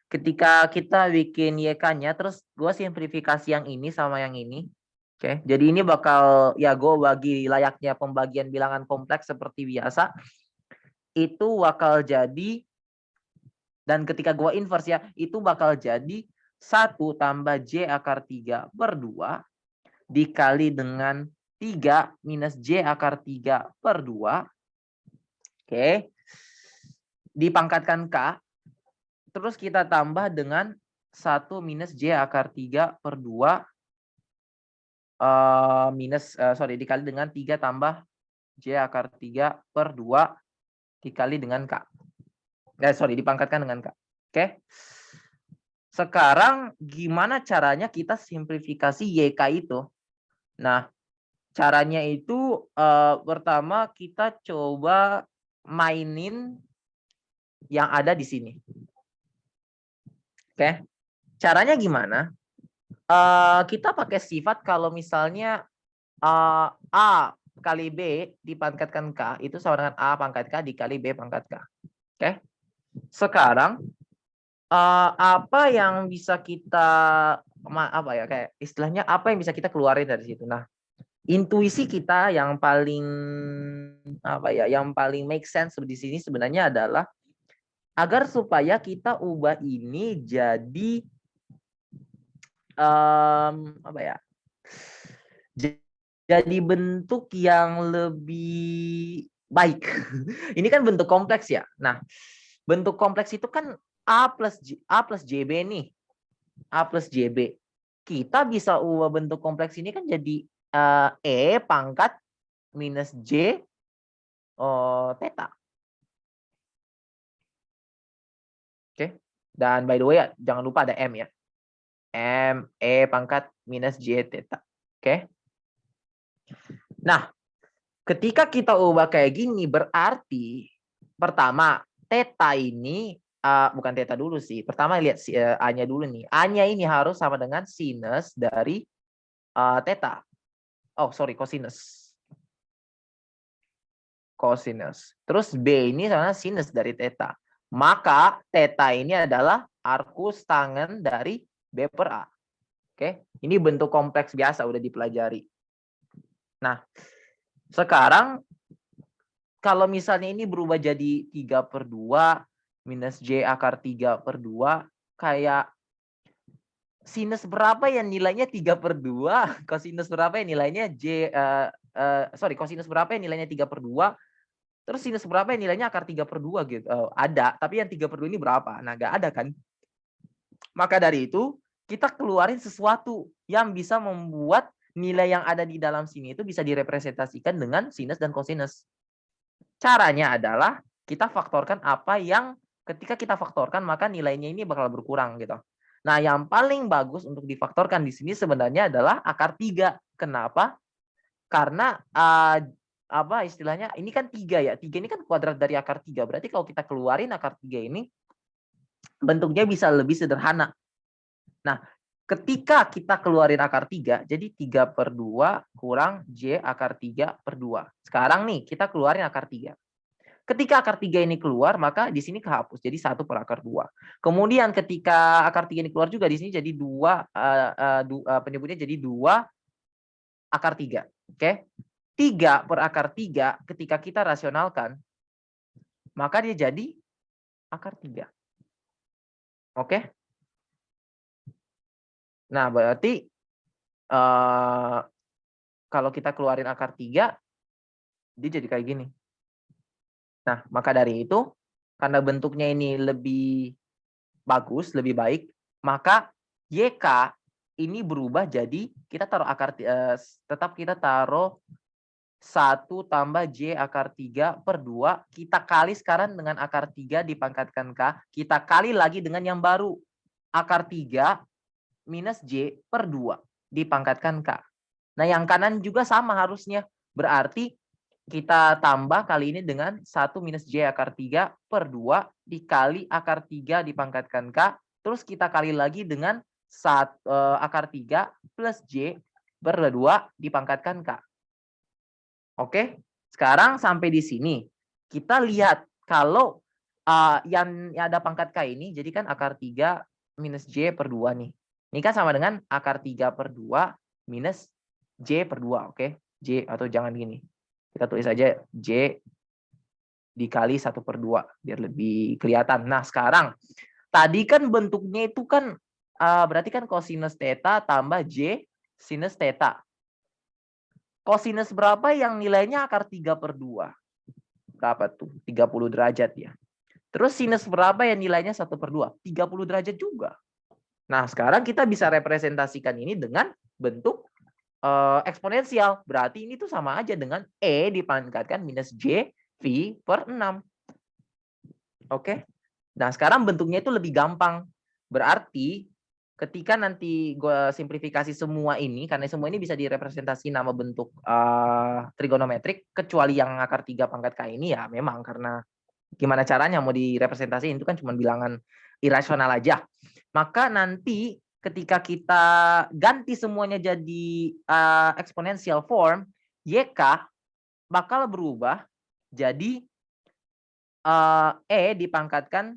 Ketika kita bikin YK-nya, terus gue simplifikasi yang ini sama yang ini. Oke, jadi ini bakal ya gue bagi layaknya pembagian bilangan kompleks seperti biasa. Itu bakal jadi, dan ketika gue inverse ya, itu bakal jadi 1 tambah J akar 3 per 2 dikali dengan 3 minus J akar 3 per 2. Oke. Dipangkatkan K. Terus kita tambah dengan 1 minus J akar 3 per 2 dikali dengan 3 tambah J akar 3 per 2 dikali dengan K. Dipangkatkan dengan K. Oke. Sekarang gimana caranya kita simplifikasi YK itu? Nah, caranya itu pertama kita coba mainin yang ada di sini. Oke. Caranya gimana? Kita pakai sifat kalau misalnya A kali B dipangkatkan K itu sama dengan A pangkat K dikali B pangkat K. Oke. Sekarang apa yang bisa kita kayak istilahnya apa yang bisa kita keluarin dari situ? Nah, intuisi kita yang paling yang paling make sense di sini sebenarnya adalah agar supaya kita ubah ini jadi jadi bentuk yang lebih baik. Ini kan bentuk kompleks ya. Nah, bentuk kompleks itu kan A plus JB nih. A plus JB. Kita bisa ubah bentuk kompleks ini kan jadi E pangkat minus J theta. Oke. Dan by the way, jangan lupa ada M ya. M, E pangkat minus J theta. Oke. Nah, ketika kita ubah kayak gini, berarti pertama, theta ini, bukan theta dulu sih. Pertama lihat A-nya dulu nih. A-nya ini harus sama dengan sinus dari theta. Cosinus. Cosinus. Terus B ini sama sinus dari theta. Maka theta ini adalah arcus tangen dari B per A. Oke, ini bentuk kompleks biasa udah dipelajari. Nah, sekarang kalau misalnya ini berubah jadi 3 per 2 minus J akar 3 per 2, kayak sinus berapa yang nilainya 3 per 2, cosinus berapa yang nilainya cosinus berapa yang nilainya 3 per 2, terus sinus berapa yang nilainya akar 3 per 2 gitu. Ada, tapi yang 3 per 2 ini berapa? Nah, nggak ada kan? Maka dari itu, kita keluarin sesuatu yang bisa membuat nilai yang ada di dalam sini itu bisa direpresentasikan dengan sinus dan cosinus. Caranya adalah kita faktorkan apa yang ketika kita faktorkan maka nilainya ini bakal berkurang gitu. Nah, yang paling bagus untuk difaktorkan di sini sebenarnya adalah akar 3. Kenapa? Karena istilahnya ini kan 3 ya. 3 ini kan kuadrat dari akar 3. Berarti kalau kita keluarin akar 3 ini bentuknya bisa lebih sederhana. Nah, ketika kita keluarin akar 3, jadi 3 per 2 kurang J akar 3 per 2. Sekarang nih, kita keluarin akar 3. Ketika akar 3 ini keluar, maka di sini kehapus. Jadi 1 per akar 2. Kemudian ketika akar 3 ini keluar juga, di sini jadi 2, penyebutnya jadi 2 akar 3. Oke? 3 per akar 3, ketika kita rasionalkan, maka dia jadi akar 3. Oke? Nah, berarti kalau kita keluarin akar 3, dia jadi kayak gini. Nah, maka dari itu, karena bentuknya ini lebih bagus, lebih baik, maka YK ini berubah jadi kita taruh tetap kita taruh 1 tambah J akar 3 per 2. Kita kali sekarang dengan akar 3 dipangkatkan K. Kita kali lagi dengan yang baru. Akar 3 minus J per 2 dipangkatkan K. Nah, yang kanan juga sama harusnya. Berarti kita tambah kali ini dengan 1 minus J akar 3 per 2 dikali akar 3 dipangkatkan K. Terus kita kali lagi dengan akar 3 plus J per 2 dipangkatkan K. Oke, sekarang sampai di sini. Kita lihat kalau yang ada pangkat K ini, jadi kan akar 3 minus J per 2 nih. Ini kan sama dengan akar 3 per 2 minus J per 2. Oke, J atau jangan gini. Kita tulis aja J dikali 1 per 2 biar lebih kelihatan. Nah, sekarang tadi kan bentuknya itu kan berarti kan kosinus theta tambah J sinus theta. Kosinus berapa yang nilainya akar 3 per 2? Berapa tuh? 30 derajat ya. Terus sinus berapa yang nilainya 1 per 2? 30 derajat juga. Nah, sekarang kita bisa representasikan ini dengan bentuk eksponensial. Berarti ini tuh sama aja dengan E dipangkatkan minus J V per 6. Oke. Nah, sekarang bentuknya itu lebih gampang. Berarti ketika nanti gue simplifikasi semua ini, karena semua ini bisa direpresentasi nama bentuk trigonometrik, kecuali yang akar 3 pangkat K ini ya memang karena gimana caranya mau direpresentasiin itu kan cuma bilangan irasional aja. Maka nanti ketika kita ganti semuanya jadi exponential form, YK bakal berubah jadi E dipangkatkan,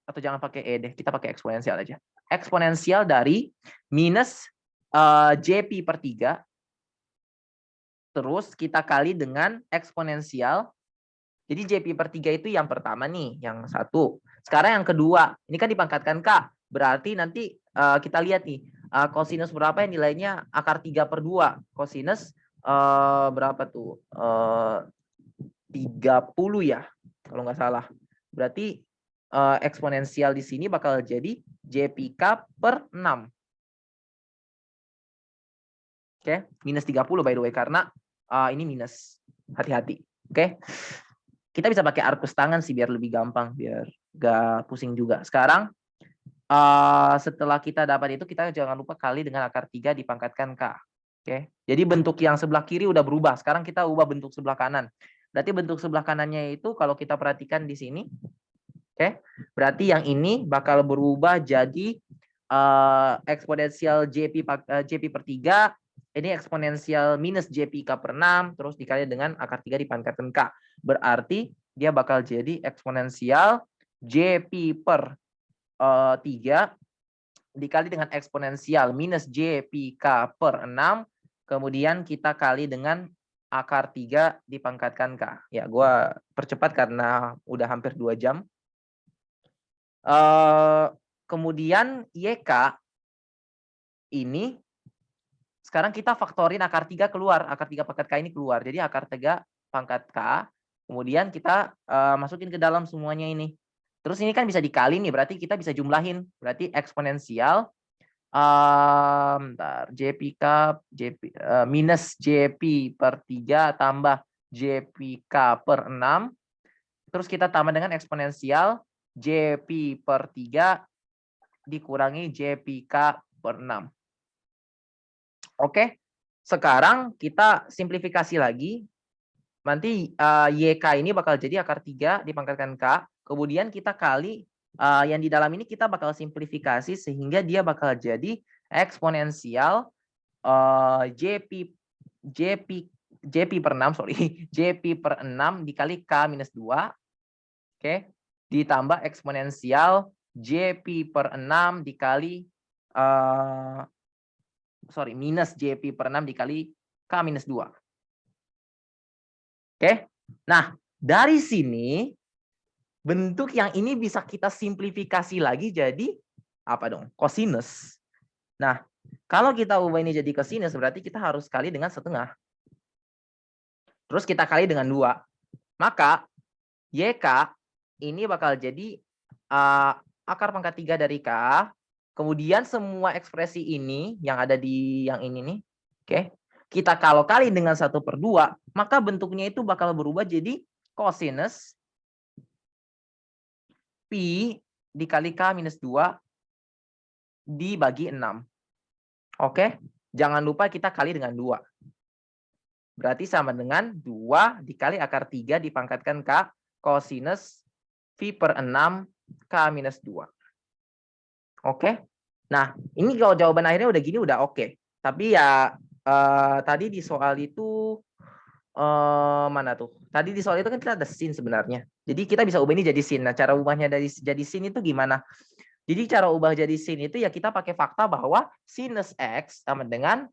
atau jangan pakai E deh, kita pakai eksponensial aja. Eksponensial dari minus JP per 3. Terus kita kali dengan eksponensial. Jadi JP per 3 itu yang pertama nih, yang 1. Sekarang yang kedua, ini kan dipangkatkan K. Berarti nanti kita lihat nih, kosinus berapa yang nilainya akar 3 per 2. Kosinus berapa tuh? 30 ya, kalau nggak salah. Berarti eksponensial di sini bakal jadi JPK per 6. Oke, minus 30 by the way, karena ini minus. Hati-hati. Oke. Kita bisa pakai arkus tangan sih biar lebih gampang, biar gak pusing juga. Sekarang setelah kita dapat itu, kita jangan lupa kali dengan akar 3 dipangkatkan K. Oke. Jadi bentuk yang sebelah kiri udah berubah. Sekarang kita ubah bentuk sebelah kanan. Berarti bentuk sebelah kanannya itu kalau kita perhatikan di sini, oke. Berarti yang ini bakal berubah jadi eksponensial JP per 3. Ini eksponensial minus JPK per 6, terus dikali dengan akar 3 dipangkatkan K. Berarti dia bakal jadi eksponensial JP per 3 dikali dengan eksponensial minus JPK per 6. Kemudian kita kali dengan akar 3 dipangkatkan K. Ya, gue percepat karena udah hampir 2 jam. Kemudian YK ini sekarang kita faktorin akar 3 keluar. Akar 3 pangkat K ini keluar. Jadi akar 3 pangkat K. Kemudian kita masukin ke dalam semuanya ini. Terus ini kan bisa dikali nih. Berarti kita bisa jumlahin. Berarti eksponensial. JPK minus JP per 3 tambah JPK per 6. Terus kita tambah dengan eksponensial JP per 3 dikurangi JPK per 6. Oke, sekarang kita simplifikasi lagi. Nanti YK ini bakal jadi akar 3 dipangkatkan K. Kemudian kita kali yang di dalam ini kita bakal simplifikasi sehingga dia bakal jadi eksponensial JP per 6, sorry. JP per 6 dikali K minus 2. Oke, ditambah eksponensial JP per 6 dikali minus JP per 6 dikali K minus 2. Oke. Nah, dari sini bentuk yang ini bisa kita simplifikasi lagi jadi apa dong? Kosinus. Nah, kalau kita ubah ini jadi kosinus berarti kita harus kali dengan setengah. Terus kita kali dengan 2. Maka YK ini bakal jadi akar pangkat 3 dari K. Kemudian semua ekspresi ini yang ada di yang ini nih, oke, kita kalau kali dengan 1/2, maka bentuknya itu bakal berubah jadi cosinus Pi dikali K minus 2 dibagi 6. Oke, jangan lupa kita kali dengan 2. Berarti sama dengan 2 dikali akar 3 dipangkatkan K cosinus Pi/6 K minus 2. Oke. Nah, ini kalau jawaban akhirnya udah gini udah oke. Tapi ya tadi di soal itu mana tuh? Tadi di soal itu kan kita ada sin sebenarnya. Jadi kita bisa ubah ini jadi sin. Nah, cara ubahnya dari jadi sin itu gimana? Jadi cara ubah jadi sin itu ya kita pakai fakta bahwa sinus X sama dengan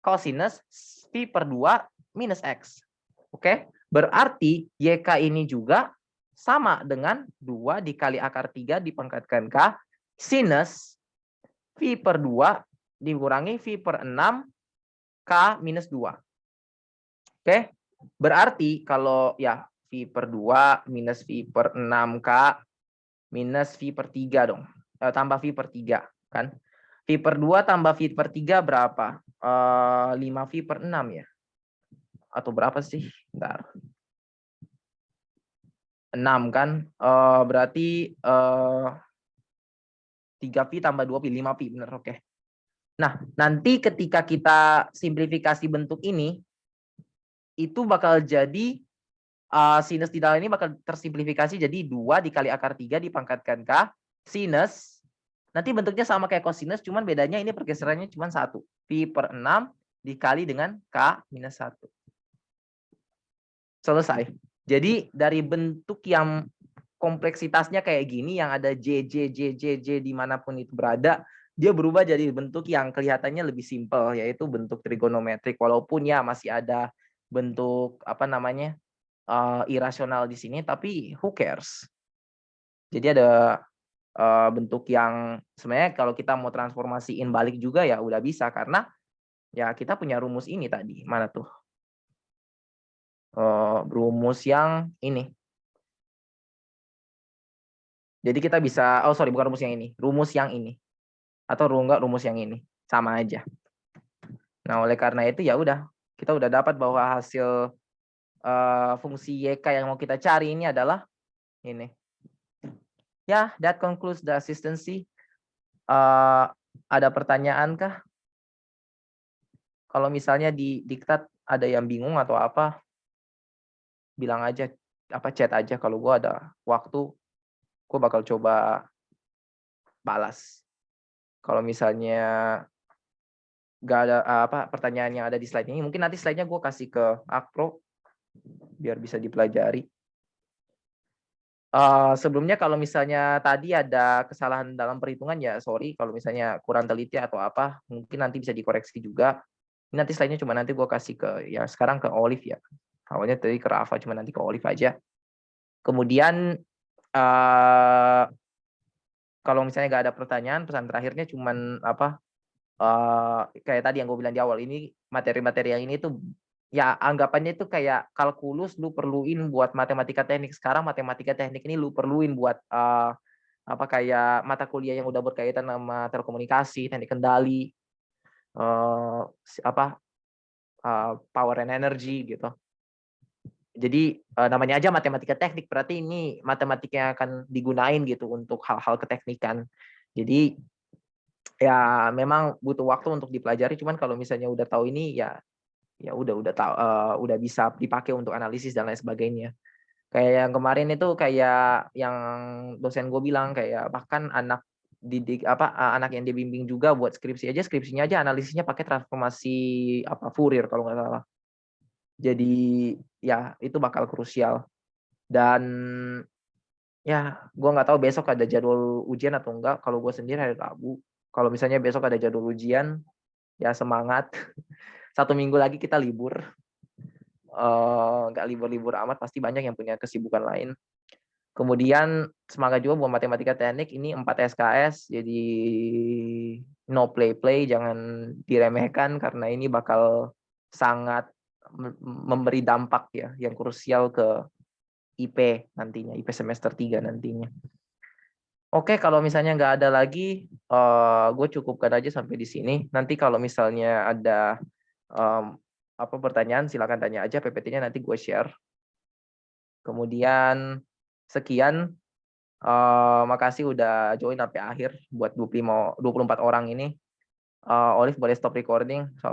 cosinus Pi/2 minus X. Oke? Berarti YK ini juga sama dengan 2 dikali akar 3 dipangkatkan K sinus Pi/2 dikurangi Pi/6 K minus 2. Oke? Berarti kalau ya Pi/2 minus Pi/6 K minus Pi/3 dong. Tambah Pi/3 kan? Pi/2 tambah Pi/3 berapa? 5 Pi/6 ya? Atau berapa sih? Bentar. 6 kan? Berarti 3 pi tambah 2 pi, 5 pi, bener, oke. Nah, nanti ketika kita simplifikasi bentuk ini, itu bakal jadi sinus di dalam ini bakal tersimplifikasi jadi 2 dikali akar 3 dipangkatkan K sinus. Nanti bentuknya sama kayak kosinus, cuman bedanya ini pergeserannya cuma 1. Pi/6 dikali dengan K minus 1. Selesai. Jadi dari bentuk yang kompleksitasnya kayak gini yang ada J dimanapun itu berada, dia berubah jadi bentuk yang kelihatannya lebih simpel, yaitu bentuk trigonometrik, walaupun ya masih ada bentuk apa namanya irasional di sini, tapi who cares. Jadi ada bentuk yang sebenarnya kalau kita mau transformasiin balik juga ya udah bisa, karena ya kita punya rumus ini tadi, mana tuh rumus yang ini. Jadi kita bisa, bukan rumus yang ini, rumus yang ini. Atau enggak rumus yang ini, sama aja. Nah, oleh karena itu ya udah, kita udah dapat bahwa hasil fungsi YK yang mau kita cari ini adalah ini. Ya, that concludes the assistancy. Ada pertanyaan kah? Kalau misalnya di diktat ada yang bingung atau apa, bilang aja, chat aja. Kalau gue ada waktu, gue bakal coba balas. Kalau misalnya nggak ada pertanyaan yang ada di slide ini, mungkin nanti slide-nya gue kasih ke Akpro biar bisa dipelajari. Sebelumnya kalau misalnya tadi ada kesalahan dalam perhitungan ya sorry, kalau misalnya kurang teliti atau apa, mungkin nanti bisa dikoreksi juga. Ini nanti slide-nya cuma nanti gue kasih ke ya sekarang ke Olive ya. Awalnya tadi ke Rafa, cuma nanti ke Olive aja. Kemudian kalau misalnya nggak ada pertanyaan, pesan terakhirnya cuman kayak tadi yang gue bilang di awal, ini materi-materi yang ini tuh ya anggapannya itu kayak kalkulus lu perluin buat matematika teknik. Sekarang matematika teknik ini lu perluin buat kayak mata kuliah yang udah berkaitan sama telekomunikasi, teknik kendali, power and energy gitu. Jadi namanya aja matematika teknik, berarti ini matematika yang akan digunain gitu untuk hal-hal keteknikan. Jadi ya memang butuh waktu untuk dipelajari, cuman kalau misalnya udah tahu ini ya udah tahu, udah bisa dipakai untuk analisis dan lain sebagainya. Kayak yang kemarin itu kayak yang dosen gue bilang, kayak bahkan anak anak yang dibimbing juga buat skripsinya aja analisisnya pakai transformasi Fourier kalau nggak salah. Jadi ya itu bakal krusial. Dan ya gue nggak tahu besok ada jadwal ujian atau enggak. Kalau gue sendiri hari Rabu. Kalau misalnya besok ada jadwal ujian, ya semangat. 1 minggu lagi kita libur. Nggak libur-libur amat, pasti banyak yang punya kesibukan lain. Kemudian semangat juga buat matematika teknik, ini 4 SKS, jadi no play-play, jangan diremehkan karena ini bakal sangat memberi dampak ya yang krusial ke IP nantinya, IP semester 3 nantinya. Oke, kalau misalnya nggak ada lagi, gue cukupkan aja sampai di sini. Nanti kalau misalnya ada pertanyaan, silakan tanya aja, PPT-nya nanti gue share. Kemudian sekian, makasih udah join sampai akhir buat 24 orang ini. Olive boleh stop recording. Salam.